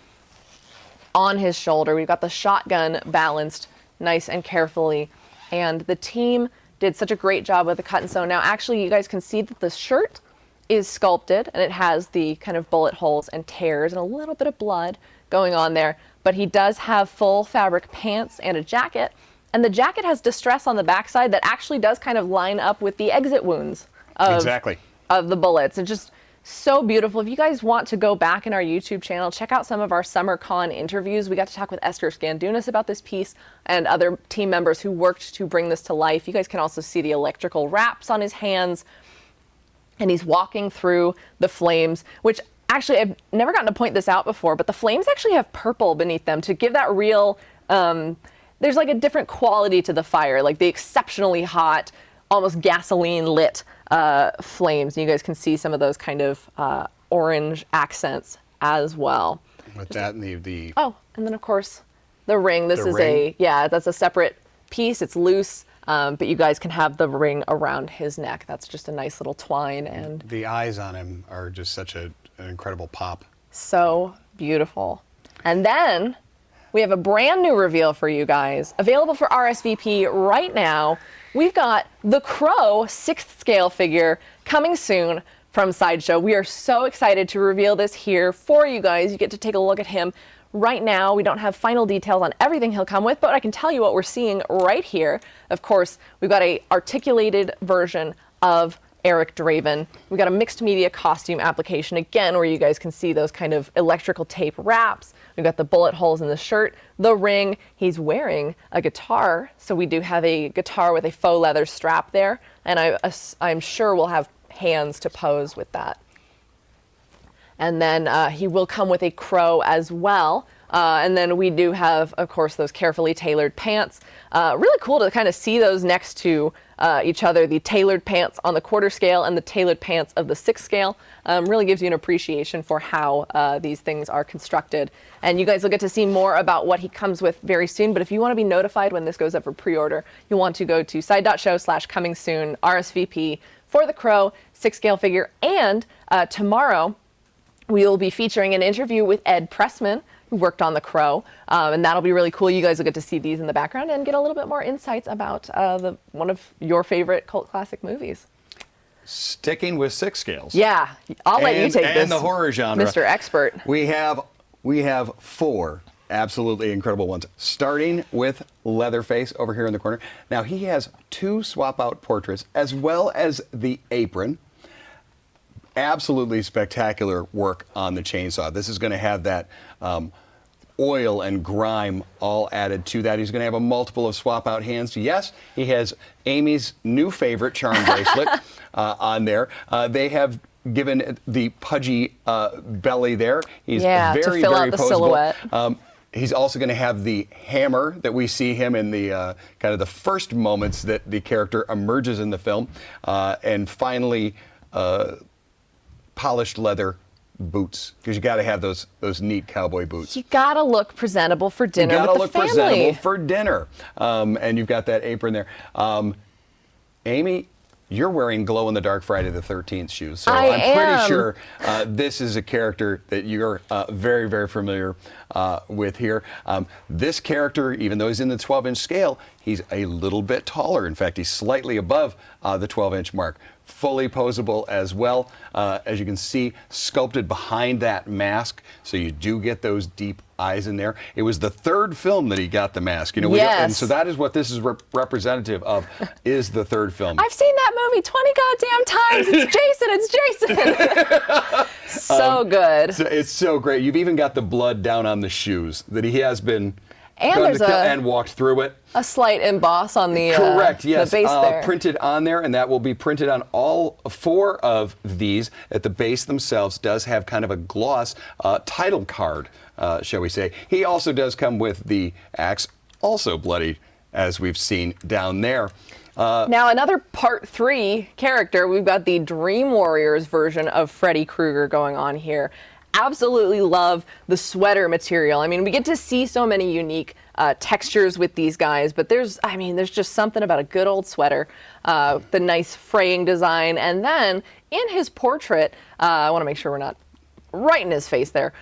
on his shoulder. We've got the shotgun balanced nice and carefully. And the team did such a great job with the cut and sew. Now, actually, you guys can see that the shirt is sculpted, and it has the kind of bullet holes and tears and a little bit of blood going on there. But he does have full fabric pants and a jacket, and the jacket has distress on the backside that actually does kind of line up with the exit wounds of the bullets. It's just so beautiful. If you guys want to go back in our YouTube channel, check out some of our Summer Con interviews. We got to talk with Esther Scandunas about this piece and other team members who worked to bring this to life. You guys can also see the electrical wraps on his hands, and he's walking through the flames, which actually I've never gotten to point this out before, but the flames actually have purple beneath them to give that real, there's like a different quality to the fire, like the exceptionally hot, almost gasoline lit flames. And you guys can see some of those kind of orange accents as well. With that and the oh, and then of course the ring. This is ring. That's a separate piece. It's loose. But you guys can have the ring around his neck. That's just a nice little twine. And the eyes on him are just such an incredible pop. So beautiful. And then we have a brand new reveal for you guys, available for RSVP right now. We've got the Crow 6th scale figure coming soon from Sideshow. We are so excited to reveal this here for you guys. You get to take a look at him. Right now, we don't have final details on everything he'll come with, but I can tell you what we're seeing right here. Of course, we've got a articulated version of Eric Draven. We've got a mixed media costume application, again, where you guys can see those kind of electrical tape wraps. We've got the bullet holes in the shirt, the ring. He's wearing a guitar, so we do have a guitar with a faux leather strap there, and I'm sure we'll have hands to pose with that. And then he will come with a crow as well. And then we do have, of course, those carefully tailored pants. Really cool to kind of see those next to each other, the tailored pants on the quarter scale and the tailored pants of the 6 scale. Really gives you an appreciation for how these things are constructed. And you guys will get to see more about what he comes with very soon. But if you want to be notified when this goes up for pre-order, you'll want to go to side.show/coming soon, RSVP for the Crow 6 scale figure. And tomorrow we will be featuring an interview with Ed Pressman, who worked on the Crow, and that'll be really cool. You guys will get to see these in the background and get a little bit more insights about one of your favorite cult classic movies. Sticking with 6 scales. Yeah, I'll let you take this. And the horror genre. Mr. Expert. We have 4 absolutely incredible ones, starting with Leatherface over here in the corner. Now, he has 2 swap-out portraits, as well as the apron. Absolutely spectacular work on the chainsaw. This is going to have that oil and grime all added to that. He's going to have a multiple of swap-out hands. Yes, he has Amy's new favorite charm bracelet on there. They have given the pudgy belly there. He's very, to fill very out the poseable. silhouette. He's also going to have the hammer that we see him in the kind of the first moments that the character emerges in the film. And finally, polished leather boots, because you got to have those neat cowboy boots. You got to look presentable for dinner with the family. You got to look presentable for dinner. And you've got that apron there. Amy, you're wearing glow-in-the-dark Friday the 13th shoes, so I'm pretty sure this is a character that you're very, very familiar with here. This character, even though he's in the 12-inch scale, he's a little bit taller. In fact, he's slightly above the 12-inch mark. Fully posable as well, as you can see, sculpted behind that mask, so you do get those deep eyes in there. It was the 3rd film that he got the mask, you know. Yes. And so that is what this is representative of, is the 3rd film. I've seen that movie 20 goddamn times. It's Jason. So good. So it's so great. You've even got the blood down on the shoes that he has been and walked through it. A slight emboss on the correct, yes, the base there. Printed on there, and that will be printed on all 4 of these. At the base themselves does have kind of a gloss title card, shall we say. He also does come with the axe, also bloodied, as we've seen down there. Now, another Part 3 character, we've got the Dream Warriors version of Freddy Krueger going on here. Absolutely love the sweater material. I mean, we get to see so many unique textures with these guys, but there's just something about a good old sweater, the nice fraying design, and then in his portrait, I want to make sure we're not right in his face there.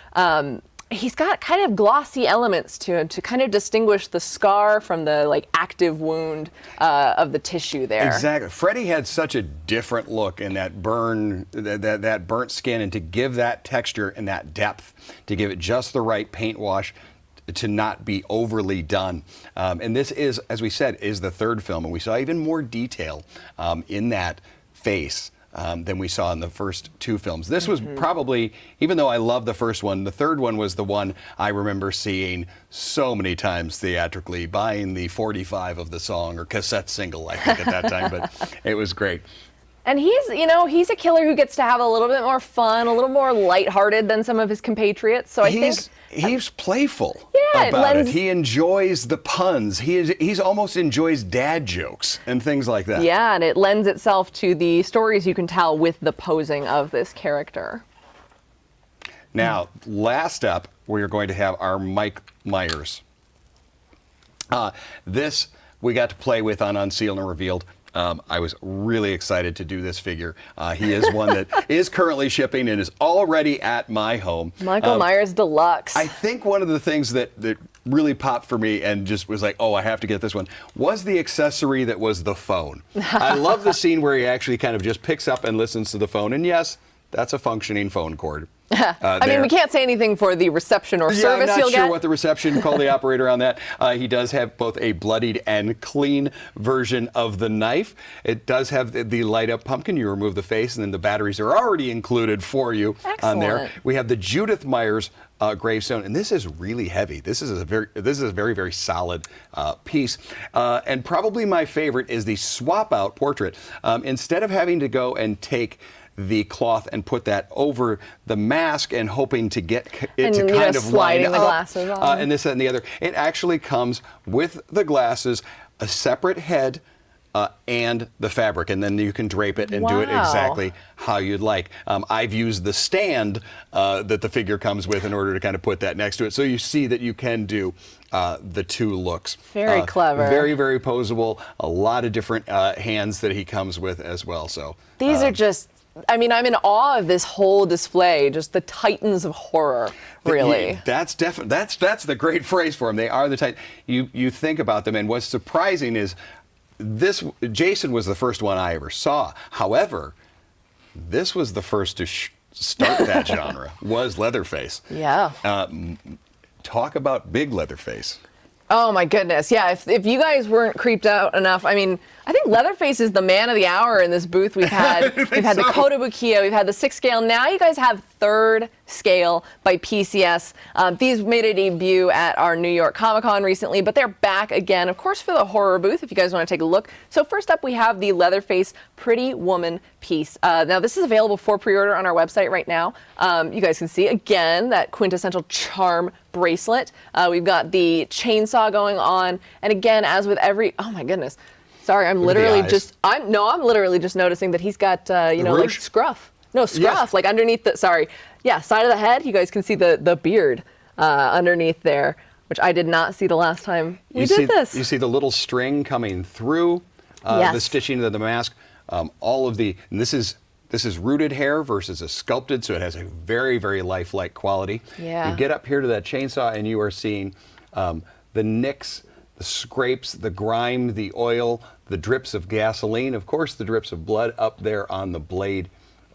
He's got kind of glossy elements to him to kind of distinguish the scar from the active wound of the tissue there. Exactly. Freddy had such a different look in that that burnt skin, and to give that texture and that depth, to give it just the right paint wash, to not be overly done. And this is, as we said, is the 3rd film, and we saw even more detail in that face than we saw in the first 2 films. This was probably, even though I love the first one, the 3rd one was the one I remember seeing so many times theatrically, buying the 45 of the song, or cassette single, I think, at that time, but it was great. And he's a killer who gets to have a little bit more fun, a little more lighthearted than some of his compatriots. So I think he's playful Yeah, about it. He enjoys the puns. He's almost enjoys dad jokes and things like that. Yeah, and it lends itself to the stories you can tell with the posing of this character. Now, last up, we're going to have our Mike Myers. This we got to play with on Unsealed and Revealed. I was really excited to do this figure. He is one that is currently shipping and is already at my home. Michael Myers Deluxe. I think one of the things that really popped for me and just was like, oh, I have to get this one, was the accessory that was the phone. I love the scene where he actually kind of just picks up and listens to the phone. And yes, that's a functioning phone cord. I mean, we can't say anything for the reception or service I'm you'll not sure get. what the reception, call the operator on that. He does have both a bloodied and clean version of the knife. It does have the light up pumpkin. You remove the face, and then the batteries are already included for you on there. We have the Judith Myers gravestone, and this is really heavy. This is a very, very solid piece. And probably my favorite is the swap out portrait. Instead of having to go and take the cloth and put that over the mask and hoping to get it to And, kind of line sliding up. the glasses on. And this, that, and the other. It actually comes with the glasses, a separate head, and the fabric, and then you can drape it and do it Wow. exactly how you'd like. I've used the stand that the figure comes with in order to kind of put that next to it, so you see that you can do the two looks. Very clever. Very, very posable. A lot of different hands that he comes with as well. So These are just, I mean, I'm in awe of this whole display, just the titans of horror, really. That's definitely that's the great phrase for them. They are the type. You think about them, and what's surprising is this. Jason was the first one I ever saw. However, this was the first to start that genre. Was Leatherface. Yeah. Talk about big Leatherface. Oh my goodness, yeah, if you guys weren't creeped out enough, I mean, I think Leatherface is the man of the hour in this booth. We've had the Kotobukiya, we've had the 6th scale, now you guys have 3rd scale by PCS. These made a debut at our New York Comic-Con recently, but they're back again, of course, for the horror booth, if you guys want to take a look. So first up, we have the Leatherface Pretty Woman piece. Now, this is available for pre-order on our website right now. You guys can see, again, that quintessential charm bracelet. We've got the chainsaw going on, and again, as with every, oh my goodness, sorry, I'm literally just, I'm literally just noticing that he's got, you know, like scruff. No, scruff, Yes. like underneath the, sorry, yeah, side of the head. You guys can see the beard underneath there, which I did not see the last time we did this. You see the little string coming through the Yes. stitching of the mask. All of the, and this is rooted hair versus a sculpted, so it has a very, very lifelike quality. Yeah. You get up here to that chainsaw and you are seeing the nicks, the scrapes, the grime, the oil, the drips of gasoline, of course the drips of blood up there on the blade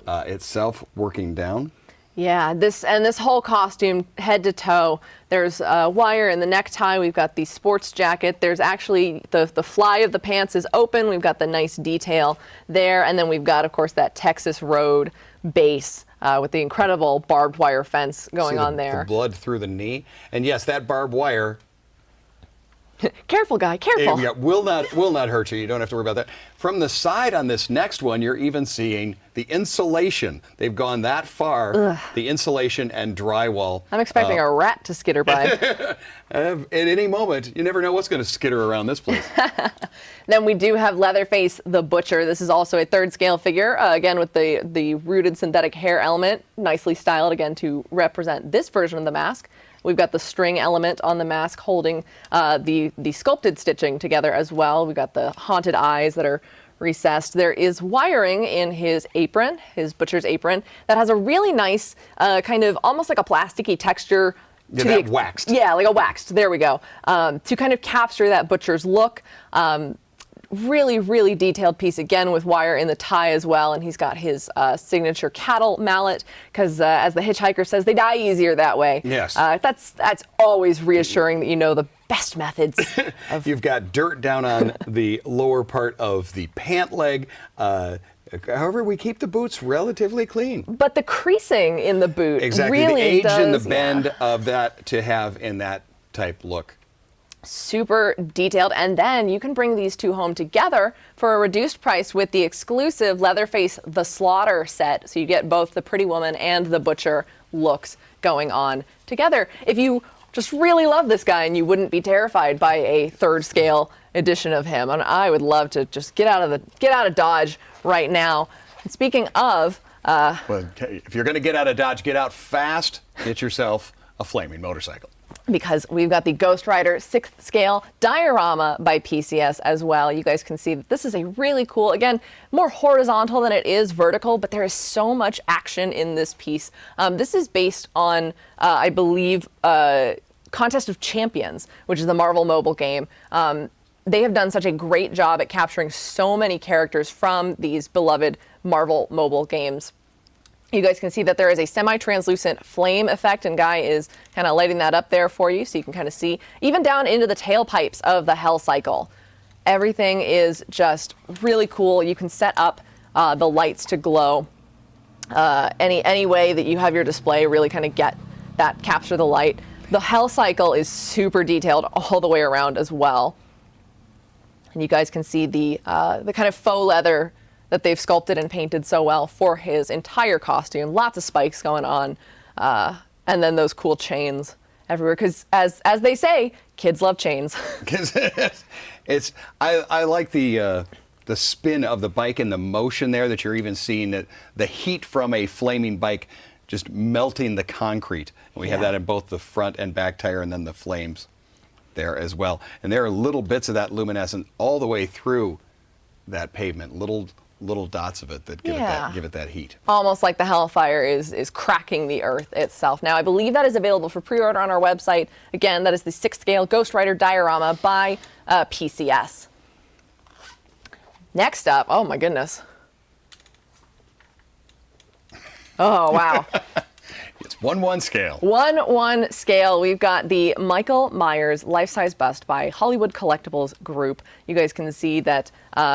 itself working down. Yeah, this whole costume, head to toe. There's wire in the necktie. We've got the sports jacket. There's actually the fly of the pants is open. We've got the nice detail there, and then we've got, of course, that Texas Road base with the incredible barbed wire fence going on there. The blood through the knee, and yes, that barbed wire. Careful, guy, careful. Yeah, will not hurt you. You don't have to worry about that. From the side on this next one, you're even seeing the insulation. They've gone that far. Ugh. The insulation and drywall. I'm expecting a rat to skitter by. At any moment, you never know what's going to skitter around this place. Then we do have Leatherface the Butcher. This is also a 3rd scale figure, again with the rooted synthetic hair element, nicely styled again to represent this version of the mask. We've got the string element on the mask holding the sculpted stitching together as well. We've got the haunted eyes that are recessed. There is wiring in his apron, his butcher's apron, that has a really nice kind of almost like a plasticky texture. Yeah, that waxed. Yeah, like a waxed. There we go. To kind of capture that butcher's look. Really, really detailed piece, again with wire in the tie as well, and he's got his signature cattle mallet, because as the hitchhiker says, they die easier that way. Yes. That's always reassuring that you know the best methods. You've got dirt down on the lower part of the pant leg. However, we keep the boots relatively clean. But the creasing in the boot Exactly. really the age does, and the bend yeah. of that to have in that type look. Super detailed, and then you can bring these two home together for a reduced price with the exclusive Leatherface The Slaughter set, so you get both the Pretty Woman and the Butcher looks going on together. If you just really love this guy and you wouldn't be terrified by a 3rd scale edition of him, and I would love to just get out of Dodge right now. And speaking of Well, if you're going to get out of Dodge, get out fast. Get yourself a flaming motorcycle. Because we've got the Ghost Rider 6th scale diorama by PCS as well. You guys can see that this is a really cool, again, more horizontal than it is vertical, but there is so much action in this piece. This is based on, I believe, Contest of Champions, which is the Marvel mobile game. They have done such a great job at capturing so many characters from these beloved Marvel mobile games. You guys can see that there is a semi-translucent flame effect, and Guy is kind of lighting that up there for you so you can kind of see, even down into the tailpipes of the Hell Cycle. Everything is just really cool. You can set up the lights to glow any way that you have your display, really kind of get that, capture the light. The Hell Cycle is super detailed all the way around as well. And you guys can see the kind of faux leather that they've sculpted and painted so well for his entire costume. Lots of spikes going on, and then those cool chains everywhere. Because as they say, kids love chains. I like the spin of the bike and the motion there that you're even seeing the heat from a flaming bike just melting the concrete. And we have that in both the front and back tire, and then the flames there as well. And there are little bits of that luminescent all the way through that pavement, little dots of it that give it that heat. Almost like the Hellfire is cracking the earth itself. Now, I believe that is available for pre-order on our website. Again, that is the 6th scale Ghost Rider diorama by PCS. Next up, oh my goodness. Oh, wow. It's 1/1 scale. 1/1 scale. We've got the Michael Myers life-size bust by Hollywood Collectibles Group. You guys can see that.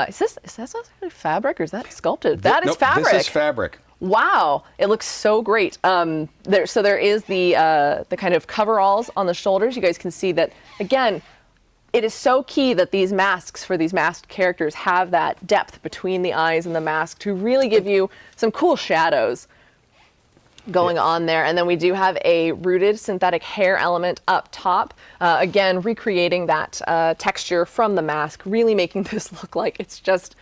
Is that fabric or is that sculpted? That is fabric. This is fabric. Wow, it looks so great. There is the kind of coveralls on the shoulders. You guys can see that again. It is so key that these masks for these masked characters have that depth between the eyes and the mask to really give you some cool shadows going on there. And then we do have a rooted synthetic hair element up top. Again, recreating that texture from the mask, really making this look like it's just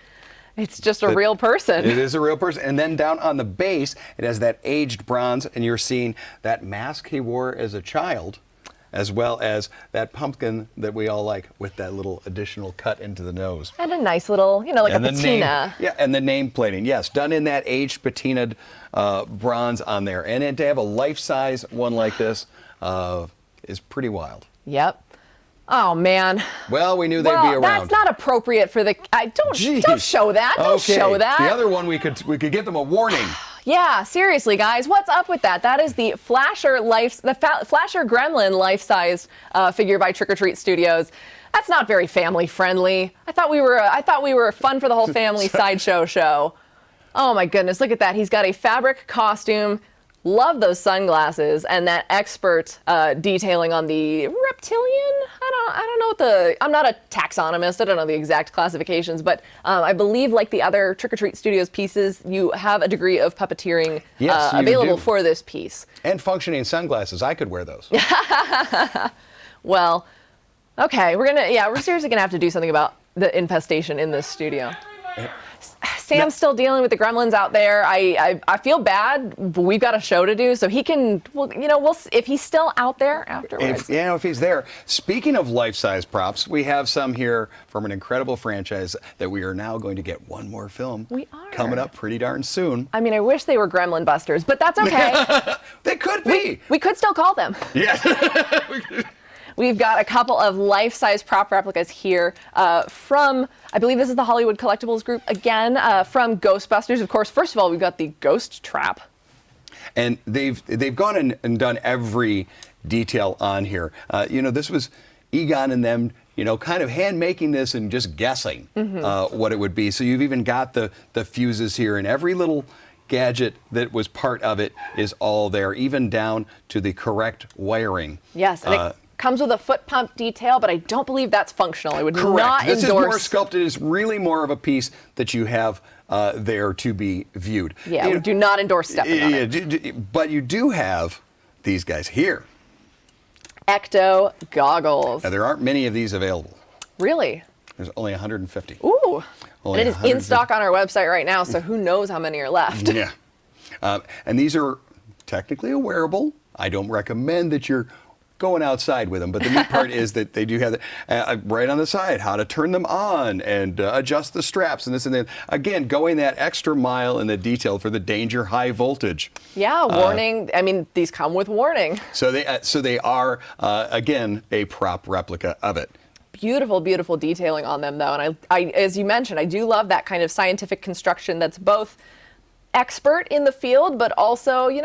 a real person. It is a real person. And then down on the base, it has that aged bronze, and you're seeing that mask he wore as a child, as well as that pumpkin that we all like with that little additional cut into the nose. And a nice little, like and a patina. And the name plating. Yes, done in that aged patinaed bronze on there. And to have a life-size one like this is pretty wild. Yep. Oh, man. Well, we knew they'd be around. That's not appropriate for the... don't show that. Don't show that. The other one, we could give them a warning. Yeah, seriously, guys, what's up with that? That is the Flasher Flasher Gremlin life-size figure by Trick or Treat Studios. That's not very family friendly. I thought we were fun for the whole family sideshow show. Oh my goodness, look at that. He's got a fabric costume. Love those sunglasses and that expert detailing on the reptilian. I don't know I'm not a taxonomist. I don't know the exact classifications, but I believe like the other Trick or Treat Studios pieces, you have a degree of puppeteering available for this piece. And functioning sunglasses. I could wear those. Well, okay, we're seriously gonna have to do something about the infestation in this studio. Sam's still dealing with the gremlins out there. I feel bad, but we've got a show to do, so he can, we'll see if he's still out there afterwards. If he's there. Speaking of life-size props, we have some here from an incredible franchise that we are now going to get one more film. We are. Coming up pretty darn soon. I mean, I wish they were Gremlin Busters, but that's okay. They could be. We could still call them. Yeah. We've got a couple of life-size prop replicas here from, I believe this is the Hollywood Collectibles Group, again, from Ghostbusters. Of course, first of all, we've got the Ghost Trap. And they've gone and done every detail on here. This was Egon and them, kind of hand-making this and just guessing what it would be. So you've even got the fuses here, and every little gadget that was part of it is all there, even down to the correct wiring. Yes, and it comes with a foot pump detail, but I don't believe that's functional. I would Correct. not endorse. This is more sculpted. It's really more of a piece that you have there to be viewed. Yeah, we do not endorse stepping on it. But you do have these guys here. Ecto goggles. Now, there aren't many of these available. Really? There's only 150. Ooh. Only and it is in stock on our website right now, so who knows how many are left. Yeah. And these are technically a wearable. I don't recommend that you're going outside with them, but the neat part is that they do have right on the side how to turn them on and adjust the straps and this and that. Again, going that extra mile in the detail for the danger high voltage. Yeah, warning. I mean, these come with warning. So they are again a prop replica of it. Beautiful, beautiful detailing on them, though. And I, as you mentioned, I do love that kind of scientific construction that's both expert in the field, but also, they're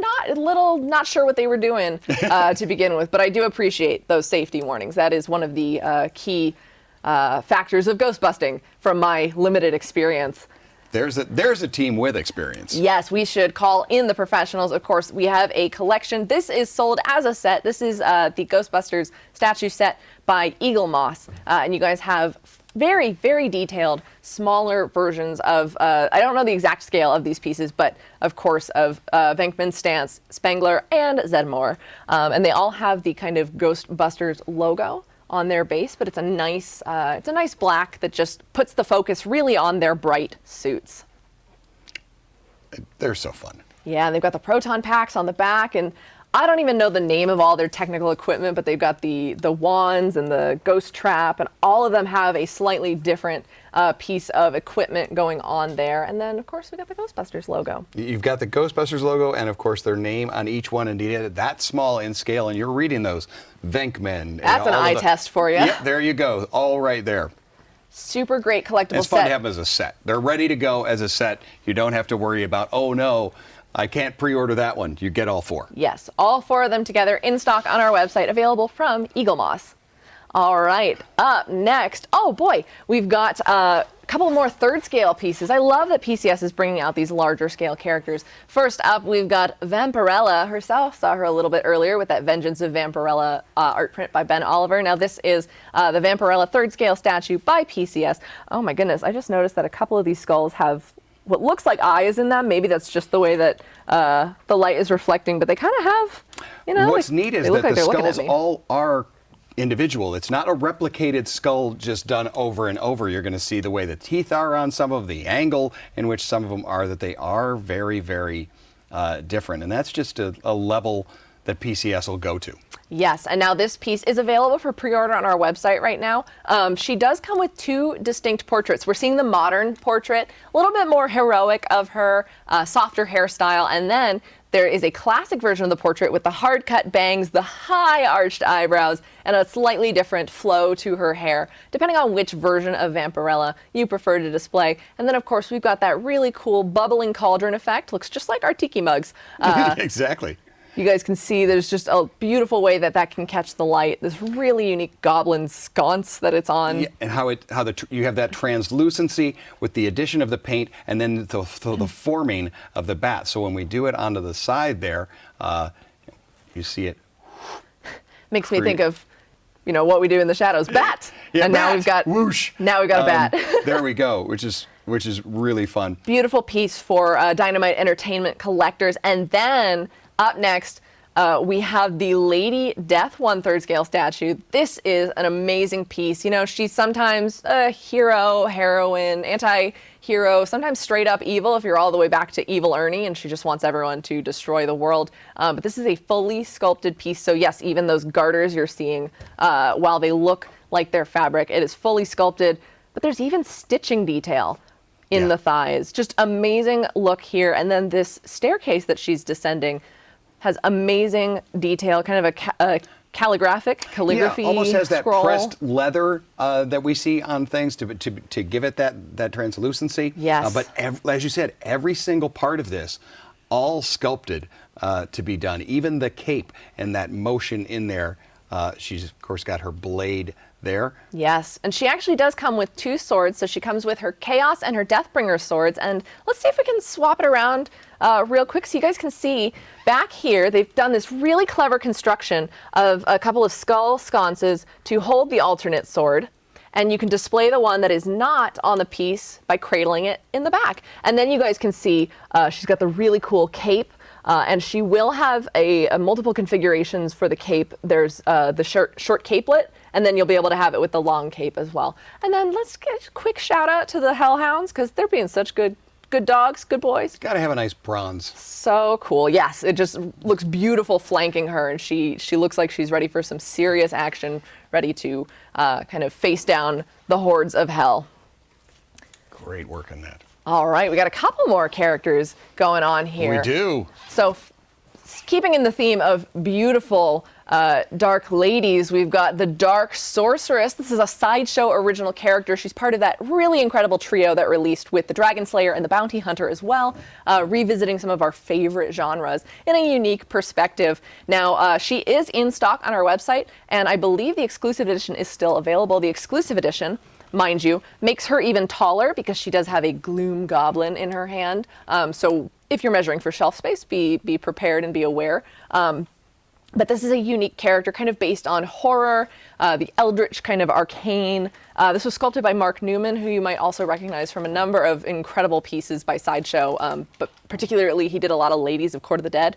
not sure what they were doing to begin with. But I do appreciate those safety warnings. That is one of the key factors of ghost busting from my limited experience. There's a team with experience. Yes, we should call in the professionals. Of course, we have a collection. This is sold as a set. This is the Ghostbusters statue set by Eagle Moss. And you guys have very, very detailed, smaller versions of, I don't know the exact scale of these pieces, but of course of Venkman, Stantz, Spengler, and Zedmore. And they all have the kind of Ghostbusters logo on their base, but it's a nice black that just puts the focus really on their bright suits. They're so fun. Yeah, and they've got the proton packs on the back, and I don't even know the name of all their technical equipment, but they've got the wands and the ghost trap, and all of them have a slightly different piece of equipment going on there. And then, of course, we got the Ghostbusters logo. You've got the Ghostbusters logo and, of course, their name on each one. Indeed, that small in scale, and you're reading those. Venkman. That's an eye test for you. Yeah, there you go. All right there. Super great collectible set. It's fun to have them as a set. They're ready to go as a set. You don't have to worry about, oh, no, I can't pre-order that one. You get all 4. Yes, all 4 of them together in stock on our website, available from Eagle Moss. All right, up next, oh boy, we've got a couple more third scale pieces. I love that PCS is bringing out these larger scale characters. First up, we've got Vampirella herself. Saw her a little bit earlier with that Vengeance of Vampirella art print by Ben Oliver. Now this is the Vampirella third scale statue by PCS. Oh my goodness, I just noticed that a couple of these skulls have what looks like eyes in them. Maybe that's just the way that the light is reflecting, but they kind of have, you know. What's neat is that the skulls all are individual. It's not a replicated skull just done over and over. You're going to see the way the teeth are on some of the angle in which some of them are, that they are very, very different. And that's just a level that PCS will go to. Yes, and now this piece is available for pre-order on our website right now. She does come with 2 distinct portraits. We're seeing the modern portrait, a little bit more heroic of her, softer hairstyle, and then there is a classic version of the portrait with the hard cut bangs, the high arched eyebrows, and a slightly different flow to her hair, depending on which version of Vampirella you prefer to display. And then, of course, we've got that really cool bubbling cauldron effect. Looks just like our tiki mugs. Exactly. You guys can see there's just a beautiful way that can catch the light. This really unique goblin sconce that it's on. Yeah, and you have that translucency with the addition of the paint, and then the forming of the bat. So when we do it onto the side there, you see it. Makes me think of, you know, what we do in the shadows. Bat. Yeah, and bat. Now we've got whoosh. Now we've got a bat. There we go, which is really fun. Beautiful piece for Dynamite Entertainment collectors. And then up next, we have the Lady Death 1/3 scale statue. This is an amazing piece. You know, she's sometimes a hero, heroine, anti-hero, sometimes straight up evil if you're all the way back to Evil Ernie and she just wants everyone to destroy the world. But this is a fully sculpted piece. So yes, even those garters you're seeing, while they look like they're fabric, it is fully sculpted. But there's even stitching detail in the thighs. Just amazing look here. And then this staircase that she's descending has amazing detail, kind of a calligraphy almost has that scroll. Pressed leather that we see on things to give it that translucency. Yes. But as you said, every single part of this, all sculpted to be done. Even the cape and that motion in there. She's, of course, got her blade there. Yes, and she actually does come with 2 swords, so she comes with her Chaos and her Deathbringer swords, and let's see if we can swap it around real quick so you guys can see. Back here, they've done this really clever construction of a couple of skull sconces to hold the alternate sword, and you can display the one that is not on the piece by cradling it in the back. And then you guys can see she's got the really cool cape. And she will have a multiple configurations for the cape. There's the short capelet, and then you'll be able to have it with the long cape as well. And then let's get a quick shout out to the Hellhounds, because they're being such good dogs, good boys. Got to have a nice bronze. So cool. Yes, it just looks beautiful flanking her, and she looks like she's ready for some serious action, ready to kind of face down the hordes of hell. Great work on that. All right, we got a couple more characters going on here. We do. So, keeping in the theme of beautiful dark ladies, we've got the Dark Sorceress. This is a Sideshow original character. She's part of that really incredible trio that released with the Dragon Slayer and the Bounty Hunter as well, revisiting some of our favorite genres in a unique perspective. Now, she is in stock on our website, and I believe the exclusive edition is still available. The exclusive edition mind you, makes her even taller because she does have a gloom goblin in her hand. So if you're measuring for shelf space, be prepared and be aware. But this is a unique character, kind of based on horror, the eldritch kind of arcane. This was sculpted by Mark Newman, who you might also recognize from a number of incredible pieces by Sideshow, but particularly he did a lot of Ladies of Court of the Dead.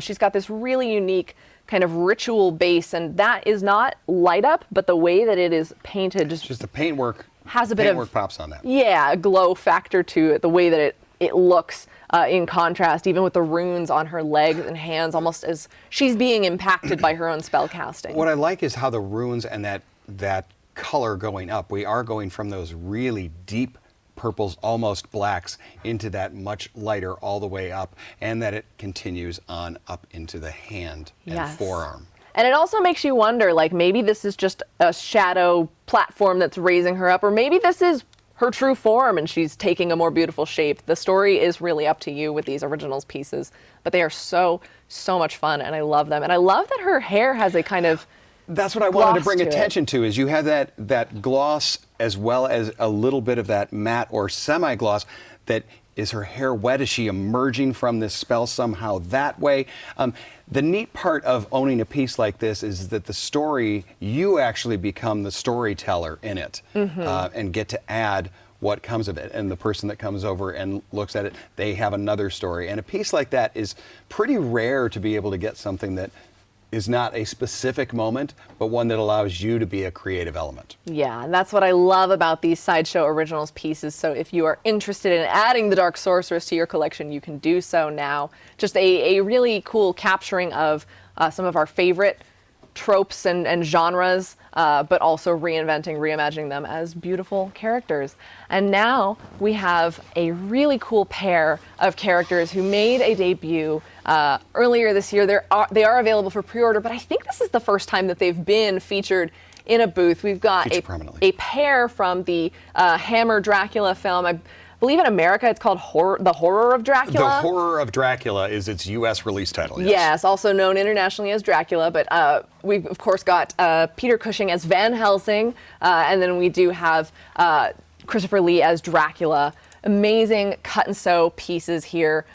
She's got this really unique kind of ritual base, and that is not light up, but the way that it is painted Just the paintwork has a bit paintwork pops on that. Yeah, a glow factor to it, the way that it looks. In contrast, even with the runes on her legs and hands, almost as she's being impacted by her own spell casting. What I like is how the runes and that color going up, we are going from those really deep purples, almost blacks, into that much lighter all the way up, and that it continues on up into the hand and forearm. And it also makes you wonder, like, maybe this is just a shadow platform that's raising her up, or maybe this is her true form and she's taking a more beautiful shape. The story is really up to you with these originals pieces, but they are so much fun, and I love them. And I love that her hair has a kind of That's what I wanted to bring attention to, is you have that gloss as well as a little bit of that matte or semi-gloss. That is her hair wet? Is she emerging from this spell somehow that way? The neat part of owning a piece like this is that the story, you actually become the storyteller in it, and get to add what comes of it. And the person that comes over and looks at it, they have another story. And a piece like that is pretty rare to be able to get something that is not a specific moment, but one that allows you to be a creative element. Yeah, and that's what I love about these Sideshow Originals pieces. So if you are interested in adding the Dark Sorceress to your collection, you can do so now. Just a really cool capturing of some of our favorite tropes and genres, but also reimagining them as beautiful characters. And now we have a really cool pair of characters who made a debut earlier this year. They are available for pre-order, but I think this is the first time that they've been featured in a booth. We've got a pair from the Hammer Dracula film. I believe in America it's called The Horror of Dracula. The Horror of Dracula is its U.S. release title, yes. Yes, also known internationally as Dracula, but we've of course got Peter Cushing as Van Helsing, and then we do have Christopher Lee as Dracula. Amazing cut and sew pieces here.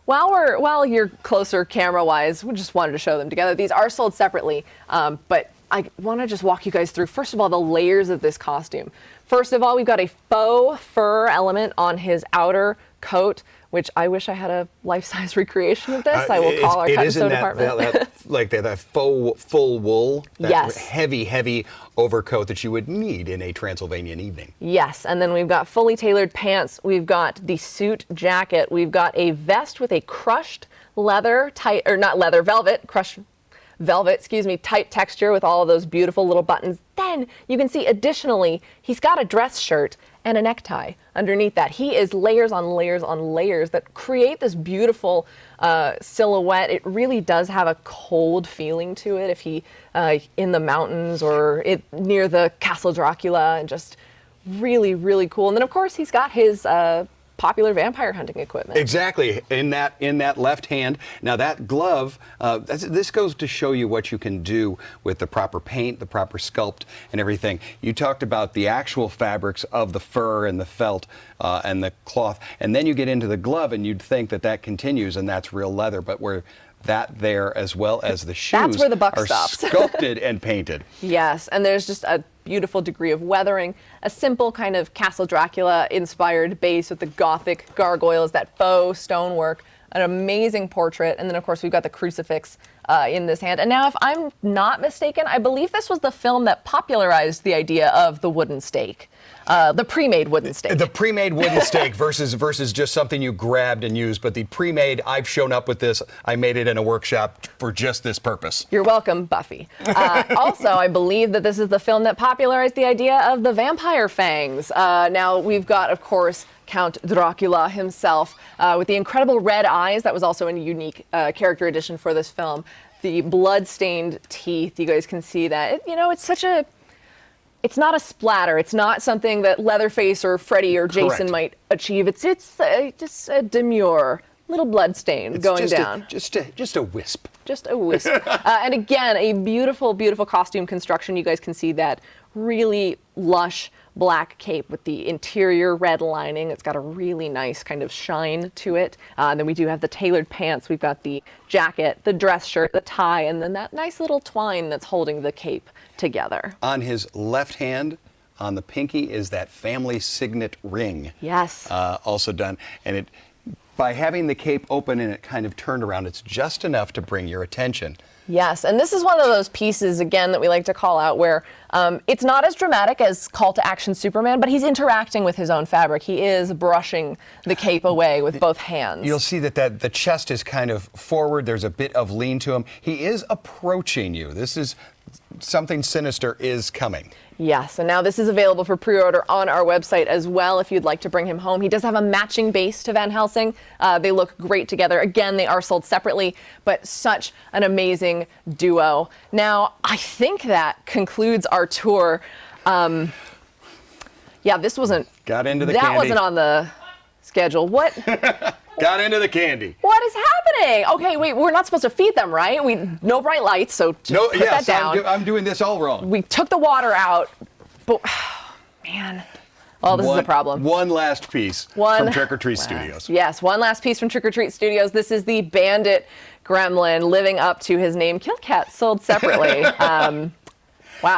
While you're closer camera-wise, we just wanted to show them together. These are sold separately, but I want to just walk you guys through, first of all, the layers of this costume. First of all, we've got a faux fur element on his outer coat, which I wish I had a life-size recreation of this. I will call our cut and sew department. Like that faux full wool, that yes. heavy overcoat that you would need in a Transylvanian evening. Yes, and then we've got fully tailored pants. We've got the suit jacket. We've got a vest with a crushed leather, crushed velvet, tight texture with all of those beautiful little buttons. Then you can see additionally, he's got a dress shirt and a necktie underneath that. He is layers on layers on layers that create this beautiful silhouette. It really does have a cold feeling to it if he in the mountains or near the Castle Dracula, and just really, really cool. And then of course he's got his popular vampire hunting equipment. Exactly, in that left hand. Now that glove, this goes to show you what you can do with the proper paint, the proper sculpt, and everything. You talked about the actual fabrics of the fur and the felt and the cloth, and then you get into the glove and you'd think that continues and that's real leather, but where that there, as well as the shoes, that's where the buck are stops. Sculpted and painted. Yes, and there's just a beautiful degree of weathering, a simple kind of Castle Dracula inspired base with the Gothic gargoyles, that faux stonework, an amazing portrait, and then of course we've got the crucifix in this hand. And now, if I'm not mistaken, I believe this was the film that popularized the idea of the wooden stake. The pre-made wooden stake. The pre-made wooden stake versus just something you grabbed and used. But the pre-made, I've shown up with this. I made it in a workshop for just this purpose. You're welcome, Buffy. Also, I believe that this is the film that popularized the idea of the vampire fangs. Now, we've got, of course, Count Dracula himself with the incredible red eyes. That was also a unique character addition for this film. The blood-stained teeth, you guys can see that. It's not a splatter. It's not something that Leatherface or Freddy or Jason Correct. might achieve. It's just a demure little blood stain going down. Just a wisp. Just a wisp. And again, a beautiful, beautiful costume construction. You guys can see that really lush black cape with the interior red lining. It's got a really nice kind of shine to it. And then we do have the tailored pants. We've got the jacket, the dress shirt, the tie, and then that nice little twine that's holding the cape together. On his left hand, on the pinky, is that family signet ring. Yes. Also done. And by having the cape open and it kind of turned around, it's just enough to bring your attention. Yes, and this is one of those pieces, again, that we like to call out where it's not as dramatic as Call to Action Superman, but he's interacting with his own fabric. He is brushing the cape away with both hands. You'll see that the chest is kind of forward. There's a bit of lean to him. He is approaching you. This is something sinister is coming. Yes, and now this is available for pre-order on our website as well if you'd like to bring him home. He does have a matching base to Van Helsing. They look great together. Again, they are sold separately, but such an amazing duo. Now, I think that concludes our tour. Yeah, this wasn't... Got into the that candy. wasn't on the schedule. What? Got into the candy. What is happening? Okay, wait, we're not supposed to feed them, right? No bright lights, so No, put yes, that down. I'm doing this all wrong. We took the water out, but man, oh, this is a problem. One last piece from Trick or Treat Studios. Yes, one last piece from Trick or Treat Studios. This is the Bandit Gremlin living up to his name. Kill Cat sold separately. Wow,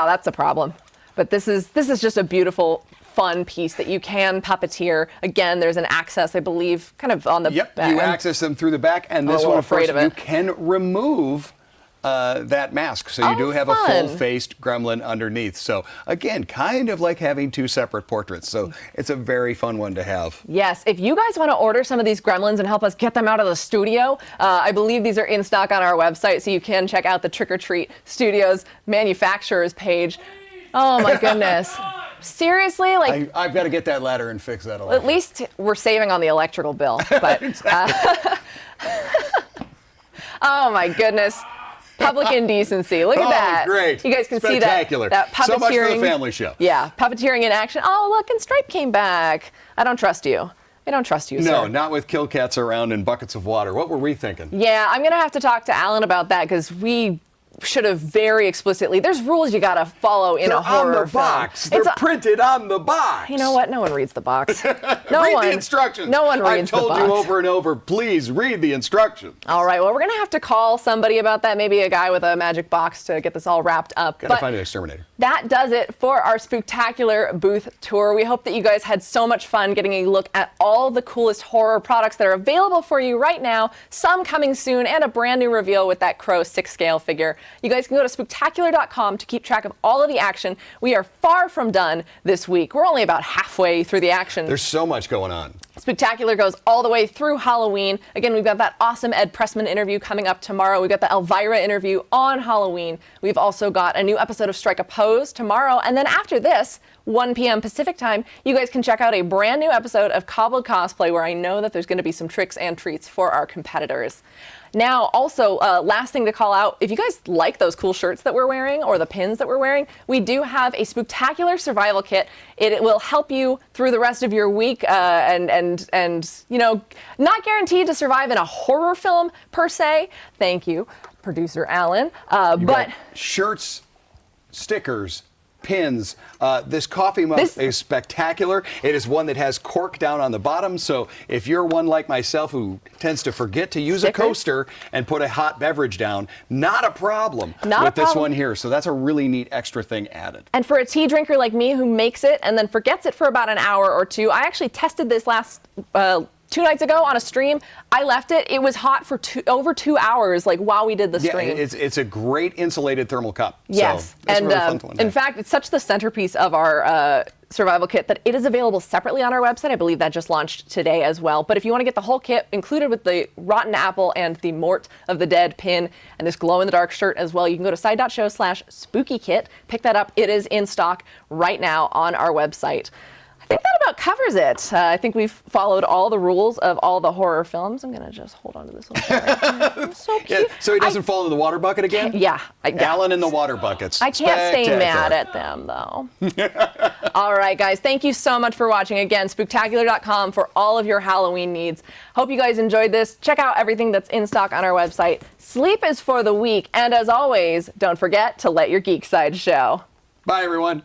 that's a problem. But this is just a beautiful, fun piece that you can puppeteer. Again, there's an access, I believe, kind of on the back. back. You access them through the back, and this one, of course, of it. you can remove that mask. So you do have a full-faced gremlin underneath. So again, kind of like having two separate portraits. So it's a very fun one to have. Yes, if you guys want to order some of these gremlins and help us get them out of the studio, I believe these are in stock on our website, so you can check out the Trick or Treat Studios manufacturers page. Oh my goodness. Seriously? Like, I've got to get that ladder and fix that. At least we're saving on the electrical bill. But oh my goodness. Public indecency. Look at that. Great. You guys can see Spectacular. that puppeteering. So much for the family show. Yeah, puppeteering in action. Oh, look, and Stripe came back. I don't trust you. I don't trust you, sir. No, not with kill cats around and buckets of water. What were we thinking? Yeah, I'm going to have to talk to Alan about that because we should have very explicitly. There's rules you got to follow in a horror film. They're on the box. They're printed on the box. You know what? No one reads the box. Read the instructions. No one reads the box. I've told you over and over, please read the instructions. All right, well, we're going to have to call somebody about that, maybe a guy with a magic box to get this all wrapped up. Gotta find an exterminator. That does it for our Spooktacular booth tour. We hope that you guys had so much fun getting a look at all the coolest horror products that are available for you right now, some coming soon, and a brand new reveal with that Crow 6-scale figure. You guys can go to Spooktacular.com to keep track of all of the action. We are far from done this week. We're only about halfway through the action. There's so much going on. Spooktacular goes all the way through Halloween. Again, we've got that awesome Ed Pressman interview coming up tomorrow. We've got the Elvira interview on Halloween. We've also got a new episode of Strike a Pose tomorrow. And then after this, 1 p.m. Pacific time, you guys can check out a brand new episode of Cobbled Cosplay where I know that there's going to be some tricks and treats for our competitors. Now, also, last thing to call out, if you guys like those cool shirts that we're wearing or the pins that we're wearing, we do have a Spooktacular survival kit. It will help you through the rest of your week and you know, not guaranteed to survive in a horror film per se. Thank you, producer Alan. But shirts, stickers, pins. This coffee mug is spectacular. It is one that has cork down on the bottom, so if you're one like myself who tends to forget to use a coaster and put a hot beverage down, not a problem with this one here. So that's a really neat extra thing added. And for a tea drinker like me who makes it and then forgets it for about an hour or two, I actually tested this last 2 nights ago on a stream. I left it. It was hot for over 2 hours, like while we did the stream. Yeah, it's a great insulated thermal cup. Yes, so and really in fact, it's such the centerpiece of our survival kit that it is available separately on our website. I believe that just launched today as well. But if you want to get the whole kit included with the rotten apple and the Mort of the Dead pin and this glow-in-the-dark shirt as well, you can go to side.show/spookykit. Pick that up. It is in stock right now on our website. I think that about covers it. I think we've followed all the rules of all the horror films. I'm going to just hold on to this one. Right, so cute. Yeah, so he doesn't fall in the water bucket again? Yeah. Alan in the water buckets. I can't stay mad at them, though. All right, guys. Thank you so much for watching. Again, Spooktacular.com for all of your Halloween needs. Hope you guys enjoyed this. Check out everything that's in stock on our website. Sleep is for the weak. And as always, don't forget to let your geek side show. Bye, everyone.